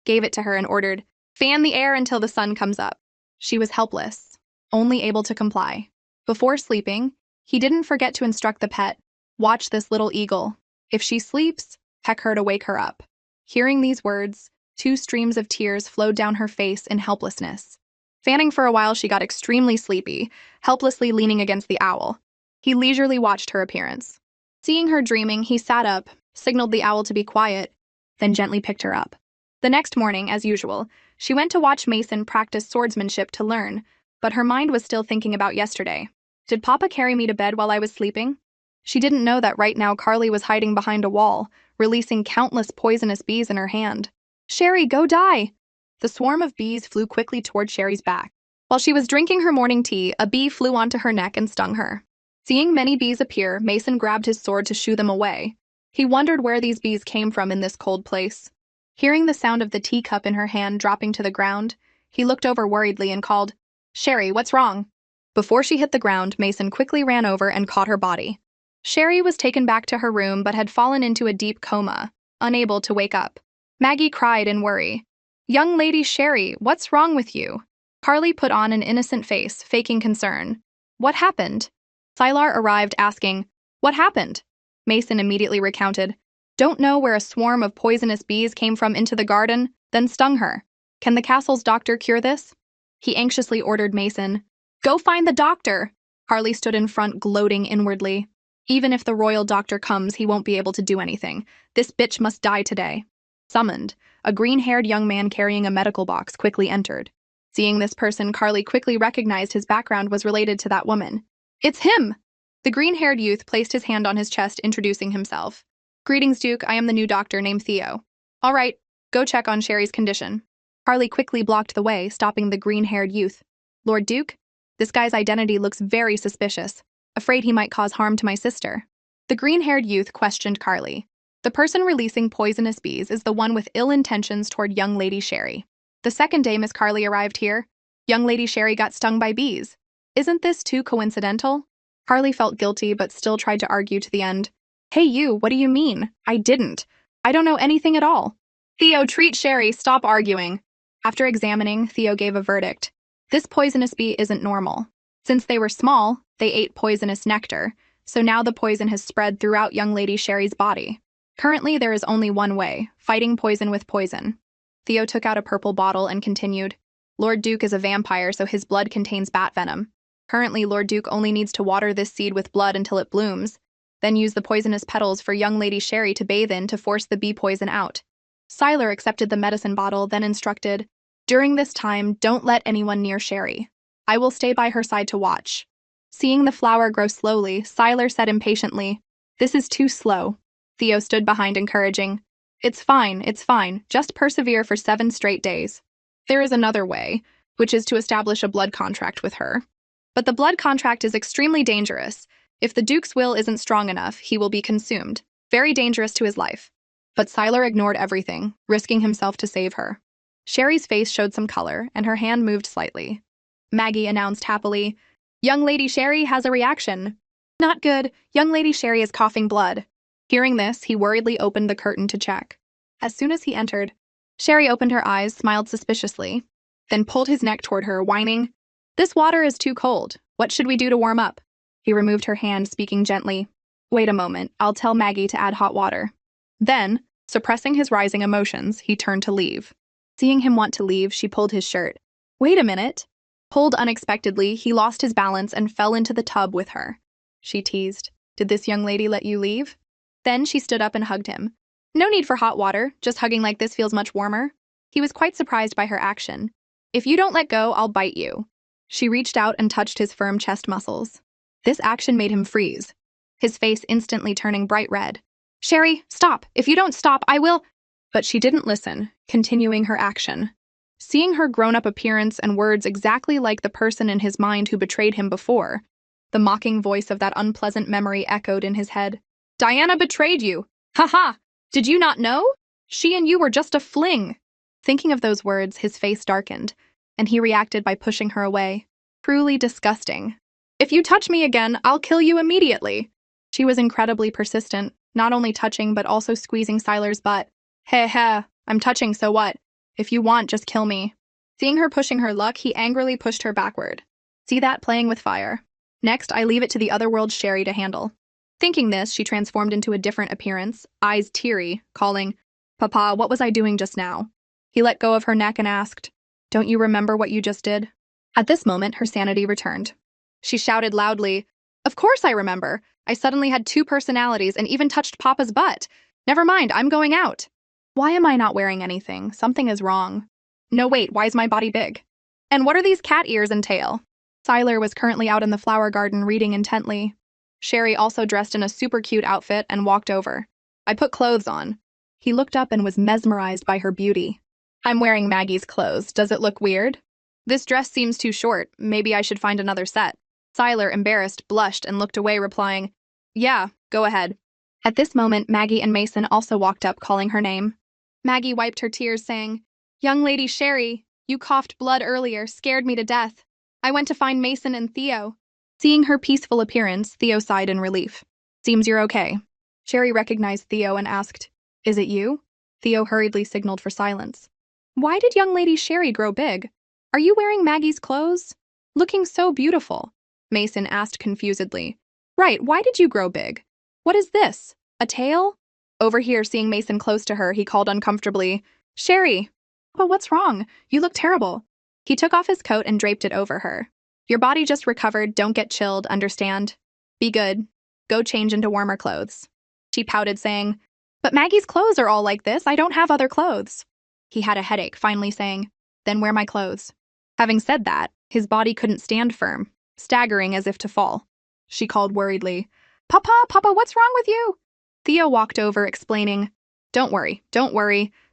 gave it to her and ordered, Fan the air until the sun comes up. She was helpless, only able to comply. Before sleeping, he didn't forget to instruct the pet, Watch this little eagle. If she sleeps, peck her to wake her up. Hearing these words, 2 streams of tears flowed down her face in helplessness. Fanning for a while, she got extremely sleepy, helplessly leaning against the owl. He leisurely watched her appearance. Seeing her dreaming, he sat up, signaled the owl to be quiet, then gently picked her up. The next morning, as usual, she went to watch Mason practice swordsmanship to learn, but her mind was still thinking about yesterday. Did Papa carry me to bed while I was sleeping? She didn't know that right now Carly was hiding behind a wall, releasing countless poisonous bees in her hand. Sherry, go die! The swarm of bees flew quickly toward Sherry's back. While she was drinking her morning tea, a bee flew onto her neck and stung her. Seeing many bees appear, Mason grabbed his sword to shoo them away. He wondered where these bees came from in this cold place. Hearing the sound of the teacup in her hand dropping to the ground, he looked over worriedly and called, Sherry, what's wrong? Before she hit the ground, Mason quickly ran over and caught her body. Sherry was taken back to her room but had fallen into a deep coma, unable to wake up. Maggie cried in worry. Young Lady Sherry, what's wrong with you? Carly put on an innocent face, faking concern. What happened? Sylar arrived asking, What happened? Mason immediately recounted, Don't know where a swarm of poisonous bees came from into the garden, then stung her. Can the castle's doctor cure this? He anxiously ordered Mason. Go find the doctor! Carly stood in front, gloating inwardly. Even if the royal doctor comes, he won't be able to do anything. This bitch must die today. Summoned, a green-haired young man carrying a medical box quickly entered. Seeing this person, Carly quickly recognized his background was related to that woman. It's him! The green-haired youth placed his hand on his chest, introducing himself. Greetings, Duke. I am the new doctor named Theo. All right, go check on Sherry's condition. Carly quickly blocked the way, stopping the green-haired youth. Lord Duke? This guy's identity looks very suspicious. Afraid he might cause harm to my sister. The green-haired youth questioned Carly. The person releasing poisonous bees is the one with ill intentions toward young Lady Sherry. The second day Miss Carly arrived here, young Lady Sherry got stung by bees. Isn't this too coincidental? Carly felt guilty but still tried to argue to the end. Hey you, what do you mean? I didn't. I don't know anything at all. Theo, treat Sherry, stop arguing. After examining, Theo gave a verdict. This poisonous bee isn't normal. Since they were small, they ate poisonous nectar, so now the poison has spread throughout young Lady Sherry's body. Currently, there is only one way, fighting poison with poison. Theo took out a purple bottle and continued. Lord Duke is a vampire, so his blood contains bat venom. Currently, Lord Duke only needs to water this seed with blood until it blooms, then use the poisonous petals for young Lady Sherry to bathe in to force the bee poison out. Sylar accepted the medicine bottle, then instructed, During this time, don't let anyone near Sherry. I will stay by her side to watch. Seeing the flower grow slowly, Sylar said impatiently, This is too slow. Theo stood behind, encouraging, it's fine, just persevere for 7 straight days. There is another way, which is to establish a blood contract with her. But the blood contract is extremely dangerous. If the Duke's will isn't strong enough, he will be consumed. Very dangerous to his life. But Sylar ignored everything, risking himself to save her. Sherry's face showed some color, and her hand moved slightly. Maggie announced happily, Young Lady Sherry has a reaction. Not good. Young Lady Sherry is coughing blood. Hearing this, he worriedly opened the curtain to check. As soon as he entered, Sherry opened her eyes, smiled suspiciously, then pulled his neck toward her, whining, "This water is too cold. What should we do to warm up?" He removed her hand, speaking gently. "Wait a moment. I'll tell Maggie to add hot water." Then, suppressing his rising emotions, he turned to leave. Seeing him want to leave, she pulled his shirt. "Wait a minute." Pulled unexpectedly, he lost his balance and fell into the tub with her. She teased, "Did this young lady let you leave?" Then she stood up and hugged him. "No need for hot water, just hugging like this feels much warmer." He was quite surprised by her action. "If you don't let go, I'll bite you." She reached out and touched his firm chest muscles. This action made him freeze, his face instantly turning bright red. "Sherry, stop! If you don't stop, I will—" But she didn't listen, continuing her action. Seeing her grown-up appearance and words exactly like the person in his mind who betrayed him before, the mocking voice of that unpleasant memory echoed in his head. "Diana betrayed you! Ha ha! Did you not know? She and you were just a fling." Thinking of those words, his face darkened, and he reacted by pushing her away. Truly disgusting. "If you touch me again, I'll kill you immediately." She was incredibly persistent, not only touching but also squeezing Siler's butt. "Heh heh, I'm touching, so what? If you want, just kill me." Seeing her pushing her luck, he angrily pushed her backward. "See that, playing with fire? Next, I leave it to the otherworld Sherry to handle." Thinking this, she transformed into a different appearance, eyes teary, calling, "Papa, what was I doing just now?" He let go of her neck and asked, "Don't you remember what you just did?" At this moment, her sanity returned. She shouted loudly, "Of course I remember. I suddenly had two personalities and even touched Papa's butt. Never mind, I'm going out." "Why am I not wearing anything? Something is wrong." "No, wait, why is my body big? And what are these cat ears and tail?" Siler was currently out in the flower garden reading intently. Sherry also dressed in a super cute outfit and walked over. "I put clothes on." He looked up and was mesmerized by her beauty. "I'm wearing Maggie's clothes. Does it look weird?" "This dress seems too short. Maybe I should find another set." Siler, embarrassed, blushed and looked away, replying, "Yeah, go ahead." At this moment, Maggie and Mason also walked up, calling her name. Maggie wiped her tears, saying, "Young Lady Sherry, you coughed blood earlier, scared me to death. I went to find Mason and Theo." Seeing her peaceful appearance, Theo sighed in relief. "Seems you're okay." Sherry recognized Theo and asked, "Is it you?" Theo hurriedly signaled for silence. "Why did young Lady Sherry grow big? Are you wearing Maggie's clothes? Looking so beautiful." Mason asked confusedly. "Right, why did you grow big? What is this? A tail?" Over here, seeing Mason close to her, he called uncomfortably, "Sherry, but what's wrong? You look terrible." He took off his coat and draped it over her. "Your body just recovered, don't get chilled, understand? Be good. Go change into warmer clothes." She pouted, saying, "But Maggie's clothes are all like this, I don't have other clothes." He had a headache, finally saying, "Then wear my clothes." Having said that, his body couldn't stand firm, staggering as if to fall. She called worriedly, "Papa, Papa, what's wrong with you?" Theo walked over, explaining, don't worry,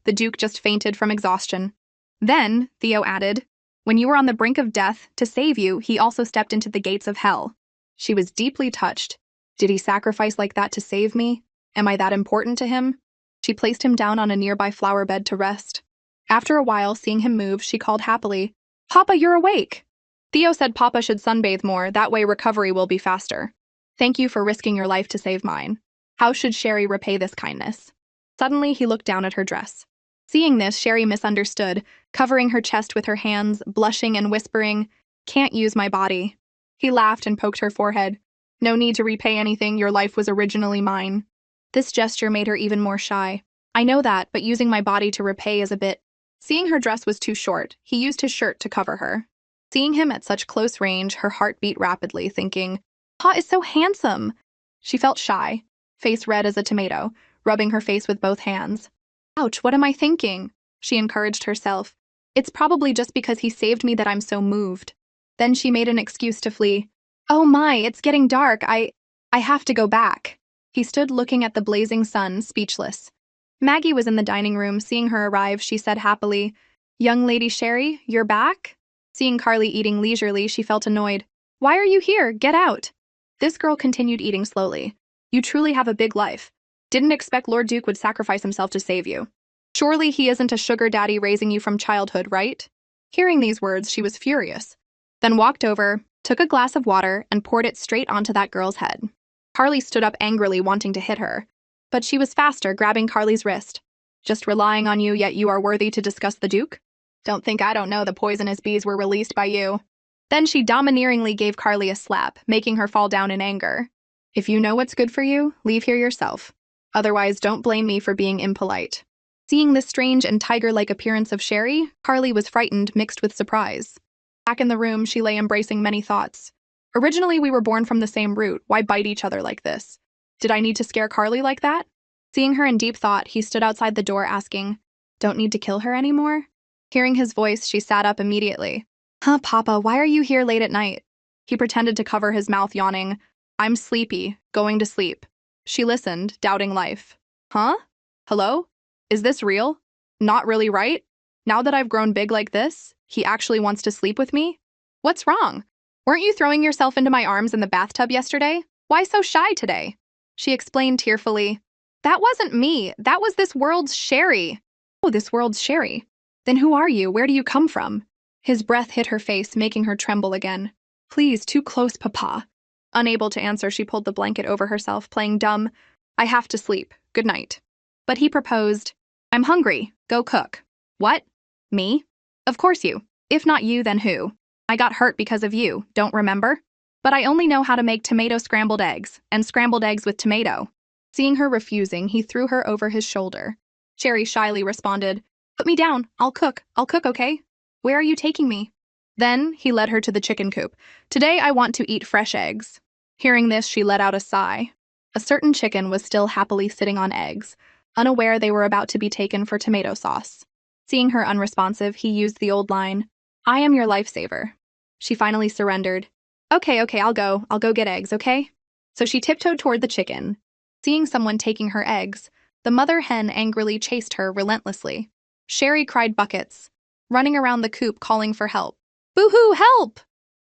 the Duke just fainted from exhaustion." Then, Theo added, "When you were on the brink of death, to save you, he also stepped into the gates of hell." She was deeply touched. Did he sacrifice like that to save me? Am I that important to him? She placed him down on a nearby flower bed to rest. After a while, seeing him move, she called happily, "Papa, you're awake." Theo said Papa should sunbathe more, that way recovery will be faster. "Thank you for risking your life to save mine. How should Sherry repay this kindness?" Suddenly, he looked down at her dress. Seeing this, Sherry misunderstood, covering her chest with her hands, blushing and whispering, "Can't use my body." He laughed and poked her forehead. "No need to repay anything, your life was originally mine." This gesture made her even more shy. "I know that, but using my body to repay is a bit—" Seeing her dress was too short, he used his shirt to cover her. Seeing him at such close range, her heart beat rapidly, thinking, "Pa is so handsome." She felt shy, face red as a tomato, rubbing her face with both hands. "Ouch, what am I thinking?" she encouraged herself. "It's probably just because he saved me that I'm so moved." Then she made an excuse to flee. "Oh my, it's getting dark. I have to go back." He stood looking at the blazing sun, speechless. Maggie was in the dining room. Seeing her arrive, she said happily, "Young Lady Sherry, you're back?" Seeing Carly eating leisurely, she felt annoyed. "Why are you here? Get out." This girl continued eating slowly. "You truly have a big life. Didn't expect Lord Duke would sacrifice himself to save you. Surely he isn't a sugar daddy raising you from childhood, right?" Hearing these words, she was furious, then walked over, took a glass of water and poured it straight onto that girl's head. Carly stood up angrily, wanting to hit her. But she was faster, grabbing Carly's wrist. Just relying on you, yet you are worthy to discuss the Duke? Don't think I don't know the poisonous bees were released by you. Then she domineeringly gave Carly a slap, making her fall down in anger. If you know what's good for you, leave here yourself. Otherwise, don't blame me for being impolite. Seeing this strange and tiger-like appearance of Sherry, Carly was frightened, mixed with surprise. Back in the room, she lay embracing many thoughts. Originally, we were born from the same root. Why bite each other like this? Did I need to scare Carly like that? Seeing her in deep thought, he stood outside the door asking, "Don't need to kill her anymore?" Hearing his voice, she sat up immediately. "Huh, Papa, why are you here late at night?" He pretended to cover his mouth, yawning. "I'm sleepy, going to sleep." She listened, doubting life. "Huh? Hello? Is this real? Not really, right? Now that I've grown big like this, he actually wants to sleep with me? What's wrong? Weren't you throwing yourself into my arms in the bathtub yesterday? Why so shy today?" She explained tearfully. "That wasn't me. That was this world's Sherry." "Oh, this world's Sherry. Then who are you? Where do you come from?" His breath hit her face, making her tremble again. "Please, too close, Papa." Unable to answer, she pulled the blanket over herself, playing dumb. "I have to sleep. Good night." But he proposed, "I'm hungry. Go cook." "What? Me? Of course you. If not you, then who? I got hurt because of you, don't remember? But I only know how to make tomato scrambled eggs, and scrambled eggs with tomato." Seeing her refusing, he threw her over his shoulder. Sherry shyly responded, "Put me down. I'll cook, okay? Where are you taking me?" Then he led her to the chicken coop. "Today I want to eat fresh eggs." Hearing this, she let out a sigh. A certain chicken was still happily sitting on eggs, unaware they were about to be taken for tomato sauce. Seeing her unresponsive, he used the old line, "I am your lifesaver." She finally surrendered. Okay, I'll go get eggs, okay?" So she tiptoed toward the chicken. Seeing someone taking her eggs, the mother hen angrily chased her relentlessly. Sherry cried buckets, running around the coop calling for help. "Boo-hoo, help!"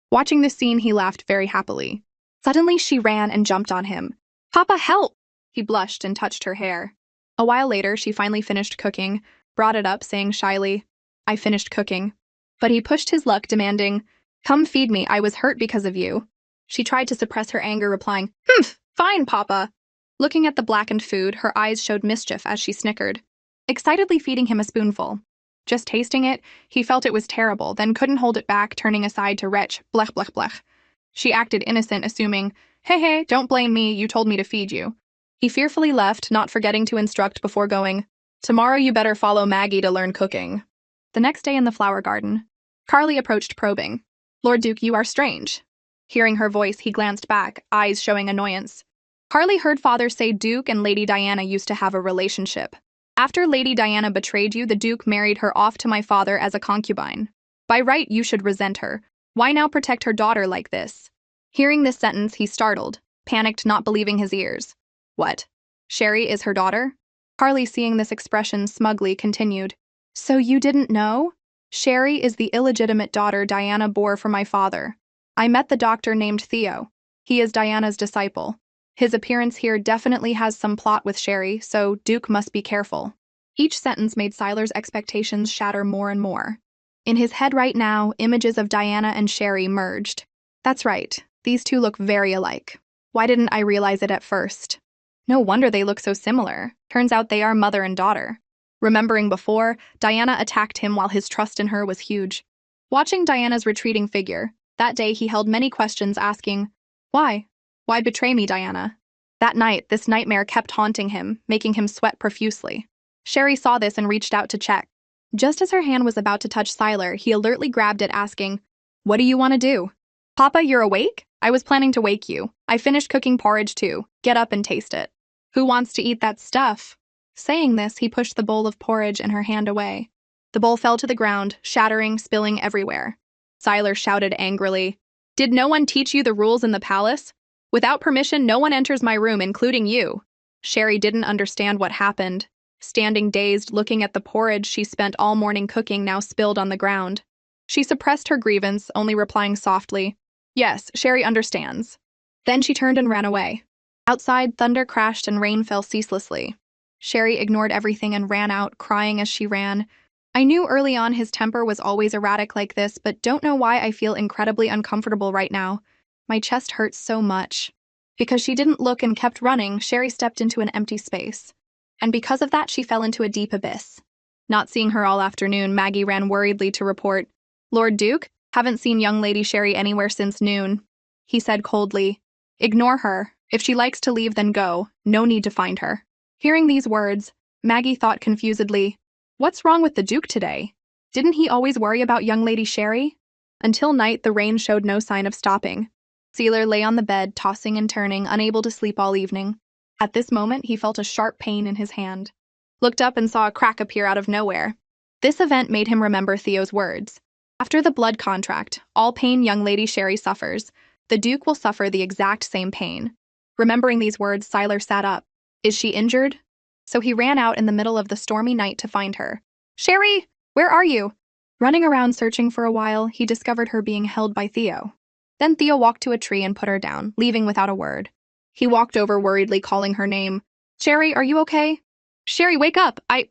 Watching this scene, he laughed very happily. Suddenly, she ran and jumped on him. "Papa, help!" He blushed and touched her hair. A while later, she finally finished cooking, brought it up, saying shyly, "I finished cooking." But he pushed his luck, demanding, "Come feed me, I was hurt because of you." She tried to suppress her anger, replying, "Humph, fine, Papa." Looking at the blackened food, her eyes showed mischief as she snickered, excitedly feeding him a spoonful. Just tasting it, he felt it was terrible, then couldn't hold it back, turning aside to retch, "Blech, blech, blech." She acted innocent, assuming, Hey, don't blame me, you told me to feed you." He fearfully left, not forgetting to instruct before going, "Tomorrow you better follow Maggie to learn cooking." The next day in the flower garden, Carly approached, probing, "Lord Duke, you are strange." Hearing her voice, he glanced back, eyes showing annoyance. Carly heard father say Duke and Lady Diana used to have a relationship. After Lady Diana betrayed you, the Duke married her off to my father as a concubine. By right, you should resent her. Why now protect her daughter like this? Hearing this sentence, he startled, panicked, not believing his ears. What? Sherry is her daughter? Carly, seeing this expression smugly, continued, "So you didn't know? Sherry is the illegitimate daughter Diana bore for my father. I met the doctor named Theo. He is Diana's disciple. His appearance here definitely has some plot with Sherry, so Duke must be careful." Each sentence made Siler's expectations shatter more and more. In his head right now, images of Diana and Sherry merged. That's right, these two look very alike. Why didn't I realize it at first? No wonder they look so similar. Turns out they are mother and daughter. Remembering before, Diana attacked him while his trust in her was huge. Watching Diana's retreating figure, that day he held many questions asking, Why? Why betray me, Diana? That night, this nightmare kept haunting him, making him sweat profusely. Sherry saw this and reached out to check. Just as her hand was about to touch Siler, he alertly grabbed it, asking, "What do you want to do?" "Papa, you're awake? I was planning to wake you. I finished cooking porridge too. Get up and taste it." "Who wants to eat that stuff?" Saying this, he pushed the bowl of porridge in her hand away. The bowl fell to the ground, shattering, spilling everywhere. Siler shouted angrily, "Did no one teach you the rules in the palace? Without permission, no one enters my room, including you." Sherry didn't understand what happened. Standing dazed, looking at the porridge she spent all morning cooking now spilled on the ground. She suppressed her grievance, only replying softly, "Yes, Sherry understands." Then she turned and ran away. Outside, thunder crashed and rain fell ceaselessly. Sherry ignored everything and ran out, crying as she ran. I knew early on his temper was always erratic like this, but don't know why I feel incredibly uncomfortable right now. My chest hurts so much. Because she didn't look and kept running, Sherry stepped into an empty space. And because of that, she fell into a deep abyss. Not seeing her all afternoon, Maggie ran worriedly to report, "Lord Duke, haven't seen young Lady Sherry anywhere since noon," he said coldly. "Ignore her. If she likes to leave, then go. No need to find her." Hearing these words, Maggie thought confusedly, what's wrong with the Duke today? Didn't he always worry about young Lady Sherry? Until night, the rain showed no sign of stopping. Sealer lay on the bed, tossing and turning, unable to sleep all evening. At this moment, he felt a sharp pain in his hand. Looked up and saw a crack appear out of nowhere. This event made him remember Theo's words. After the blood contract, all pain young Lady Sherry suffers, the Duke will suffer the exact same pain. Remembering these words, Siler sat up. Is she injured? So he ran out in the middle of the stormy night to find her. Sherry, where are you? Running around searching for a while, he discovered her being held by Theo. Then Theo walked to a tree and put her down, leaving without a word. He walked over worriedly, calling her name. Sherry, are you okay? Sherry, wake up! I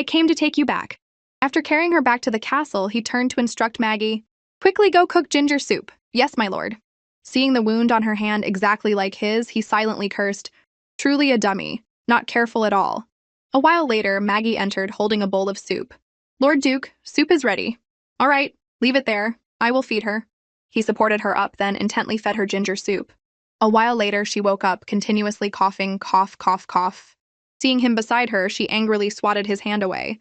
came to take you back. After carrying her back to the castle, he turned to instruct Maggie. Quickly go cook ginger soup. Yes, my lord. Seeing the wound on her hand exactly like his, he silently cursed. Truly a dummy. Not careful at all. A while later, Maggie entered holding a bowl of soup. Lord Duke, soup is ready. All right, leave it there. I will feed her. He supported her up, then intently fed her ginger soup. A while later, she woke up, continuously coughing, cough, cough, cough. Seeing him beside her, she angrily swatted his hand away.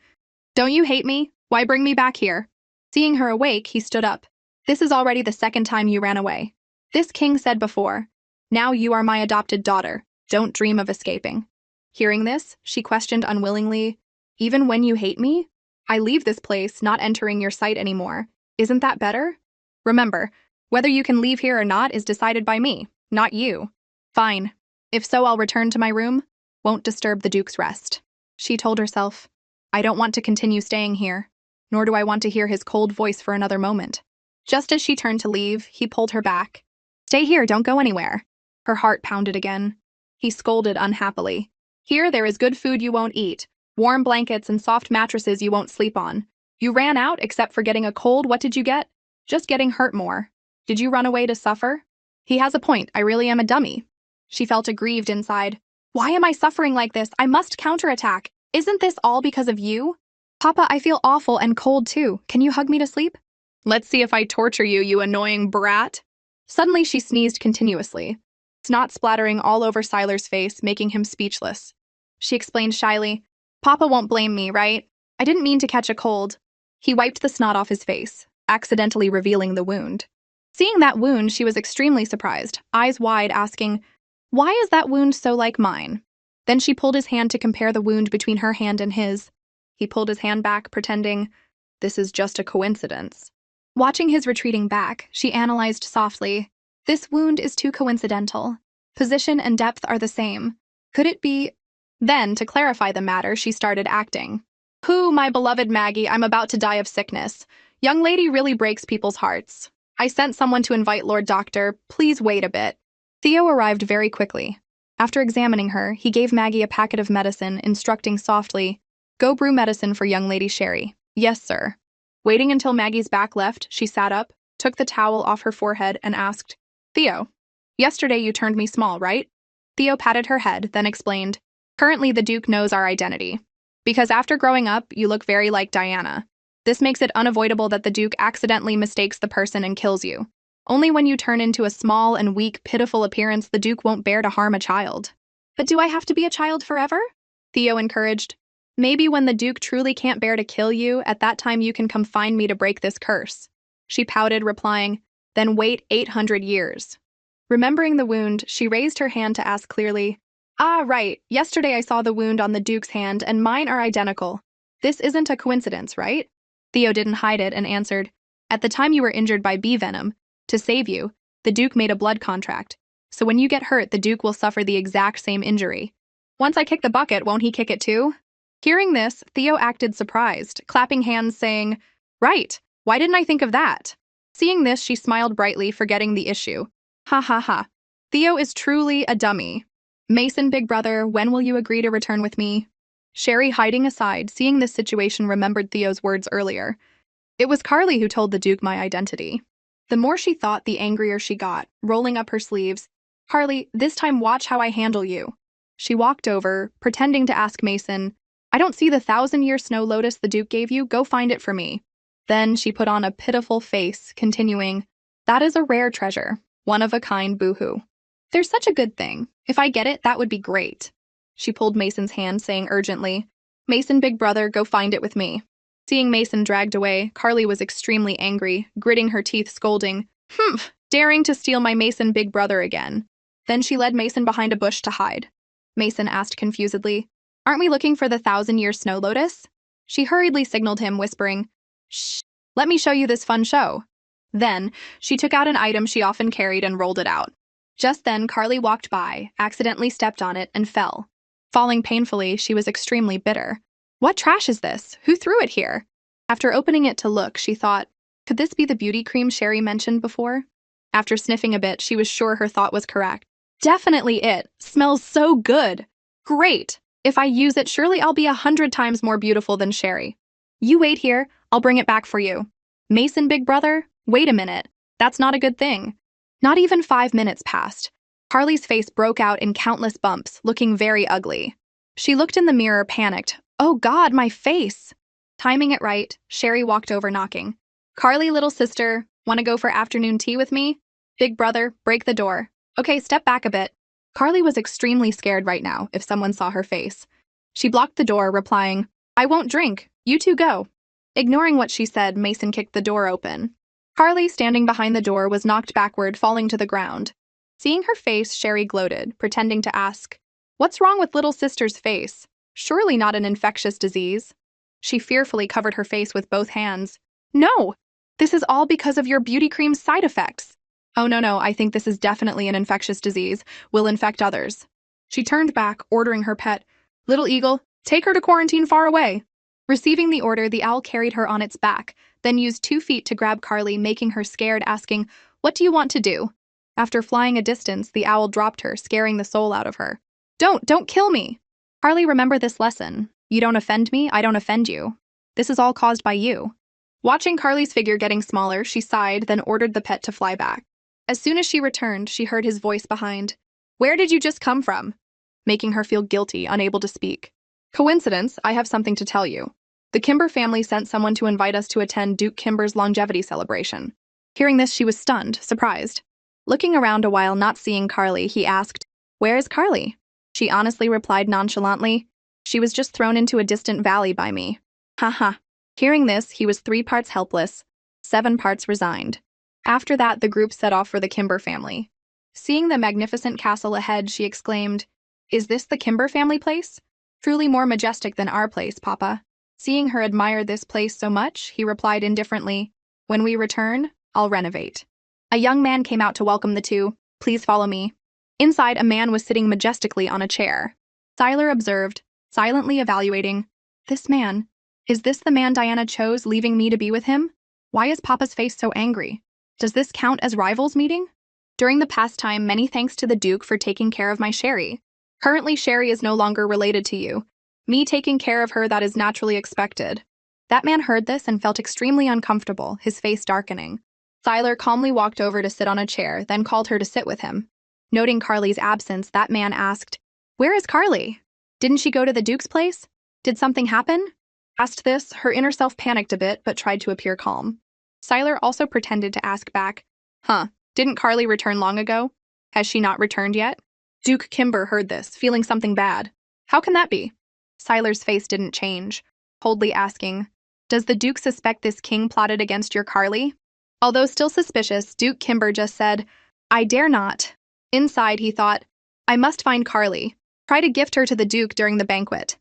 Don't you hate me? Why bring me back here? Seeing her awake, he stood up. This is already the second time you ran away. This king said before. Now you are my adopted daughter. Don't dream of escaping. Hearing this, she questioned unwillingly, even when you hate me? I leave this place, not entering your sight anymore. Isn't that better? Remember, whether you can leave here or not is decided by me, not you. Fine. If so, I'll return to my room. Won't disturb the Duke's rest. She told herself, I don't want to continue staying here, nor do I want to hear his cold voice for another moment. Just as she turned to leave, he pulled her back. Stay here, don't go anywhere. Her heart pounded again. He scolded unhappily. Here there is good food you won't eat, warm blankets and soft mattresses you won't sleep on. You ran out, except for getting a cold. What did you get? Just getting hurt more. Did you run away to suffer? He has a point. I really am a dummy. She felt aggrieved inside. Why am I suffering like this? I must counterattack. Isn't this all because of you? Papa, I feel awful and cold too. Can you hug me to sleep? Let's see if I torture you, you annoying brat. Suddenly she sneezed continuously, snot splattering all over Siler's face, making him speechless. She explained shyly, Papa won't blame me, right? I didn't mean to catch a cold. He wiped the snot off his face, accidentally revealing the wound. Seeing that wound, she was extremely surprised, eyes wide, asking, why is that wound so like mine? Then she pulled his hand to compare the wound between her hand and his. He pulled his hand back, pretending, this is just a coincidence. Watching his retreating back, she analyzed softly, this wound is too coincidental. Position and depth are the same. Could it be? Then, to clarify the matter, she started acting. Who, my beloved Maggie, I'm about to die of sickness. Young lady really breaks people's hearts. I sent someone to invite Lord Doctor. Please wait a bit. Theo arrived very quickly. After examining her, he gave Maggie a packet of medicine, instructing softly, go brew medicine for young Lady Sherry. Yes, sir. Waiting until Maggie's back left, she sat up, took the towel off her forehead, and asked, Theo, yesterday you turned me small, right? Theo patted her head, then explained, currently the Duke knows our identity. Because after growing up, you look very like Diana. This makes it unavoidable that the Duke accidentally mistakes the person and kills you. Only when you turn into a small and weak, pitiful appearance, the Duke won't bear to harm a child. But do I have to be a child forever? Theo encouraged. Maybe when the Duke truly can't bear to kill you, at that time you can come find me to break this curse. She pouted, replying, then wait 800 years. Remembering the wound, she raised her hand to ask clearly, ah, right, yesterday I saw the wound on the Duke's hand and mine are identical. This isn't a coincidence, right? Theo didn't hide it and answered, at the time you were injured by bee venom, to save you, the Duke made a blood contract. So when you get hurt, the Duke will suffer the exact same injury. Once I kick the bucket, won't he kick it too? Hearing this, Theo acted surprised, clapping hands saying, right, why didn't I think of that? Seeing this, she smiled brightly, forgetting the issue. Ha ha ha. Theo is truly a dummy. Mason, big brother, when will you agree to return with me? Sherry, hiding aside, seeing this situation, remembered Theo's words earlier. It was Carly who told the Duke my identity. The more she thought, the angrier she got, rolling up her sleeves. Carly, this time watch how I handle you. She walked over, pretending to ask Mason, I don't see the 1,000-year snow lotus the Duke gave you, go find it for me. Then she put on a pitiful face, continuing, that is a rare treasure, one of a kind, boo-hoo. There's such a good thing. If I get it, that would be great. She pulled Mason's hand, saying urgently, Mason, big brother, go find it with me. Seeing Mason dragged away, Carly was extremely angry, gritting her teeth, scolding, daring to steal my Mason, big brother again. Then she led Mason behind a bush to hide. Mason asked confusedly, aren't we looking for the 1,000-year snow lotus? She hurriedly signaled him, whispering, shh, let me show you this fun show. Then, she took out an item she often carried and rolled it out. Just then, Carly walked by, accidentally stepped on it, and fell. Falling painfully, she was extremely bitter. What trash is this? Who threw it here? After opening it to look, she thought, could this be the beauty cream Sherry mentioned before? After sniffing a bit, she was sure her thought was correct. Definitely it. Smells so good. Great. If I use it, surely I'll be 100 times more beautiful than Sherry. You wait here. I'll bring it back for you. Mason, big brother? Wait a minute. That's not a good thing. Not even 5 minutes passed. Carly's face broke out in countless bumps, looking very ugly. She looked in the mirror, panicked. Oh God, my face! Timing it right, Sherry walked over, knocking. Carly, little sister, want to go for afternoon tea with me? Big brother, break the door. Okay, step back a bit. Carly was extremely scared right now if someone saw her face. She blocked the door, replying, I won't drink. You two go. Ignoring what she said, Mason kicked the door open. Carly, standing behind the door, was knocked backward, falling to the ground. Seeing her face, Sherry gloated, pretending to ask, what's wrong with little sister's face? Surely not an infectious disease. She fearfully covered her face with both hands. No! This is all because of your beauty cream's side effects. Oh no, I think this is definitely an infectious disease. Will infect others. She turned back, ordering her pet, Little Eagle, take her to quarantine far away. Receiving the order, the owl carried her on its back, then used 2 feet to grab Carly, making her scared, asking, what do you want to do? After flying a distance, the owl dropped her, scaring the soul out of her. Don't kill me! Carly, remember this lesson. You don't offend me, I don't offend you. This is all caused by you. Watching Carly's figure getting smaller, she sighed, then ordered the pet to fly back. As soon as she returned, she heard his voice behind. Where did you just come from? Making her feel guilty, unable to speak. Coincidence, I have something to tell you. The Kimber family sent someone to invite us to attend Duke Kimber's longevity celebration. Hearing this, she was stunned, surprised. Looking around a while, not seeing Carly, he asked, where is Carly? She honestly replied nonchalantly, she was just thrown into a distant valley by me. Haha. Hearing this, he was 3 parts helpless, 7 parts resigned. After that, the group set off for the Kimber family. Seeing the magnificent castle ahead, she exclaimed, is this the Kimber family place? Truly more majestic than our place, Papa. Seeing her admire this place so much, he replied indifferently, when we return, I'll renovate. A young man came out to welcome the two. Please follow me. Inside, a man was sitting majestically on a chair. Siler observed, silently evaluating. This man. Is this the man Diana chose, leaving me to be with him? Why is Papa's face so angry? Does this count as rivals meeting? During the pastime, many thanks to the Duke for taking care of my Sherry. Currently, Sherry is no longer related to you. Me taking care of her, that is naturally expected. That man heard this and felt extremely uncomfortable, his face darkening. Siler calmly walked over to sit on a chair, then called her to sit with him. Noting Carly's absence, that man asked, where is Carly? Didn't she go to the Duke's place? Did something happen? Asked this, her inner self panicked a bit, but tried to appear calm. Siler also pretended to ask back, didn't Carly return long ago? Has she not returned yet? Duke Kimber heard this, feeling something bad. How can that be? Siler's face didn't change, coldly asking, does the Duke suspect this king plotted against your Carly? Although still suspicious, Duke Kimber just said, I dare not. Inside, he thought, I must find Carly. Try to gift her to the Duke during the banquet.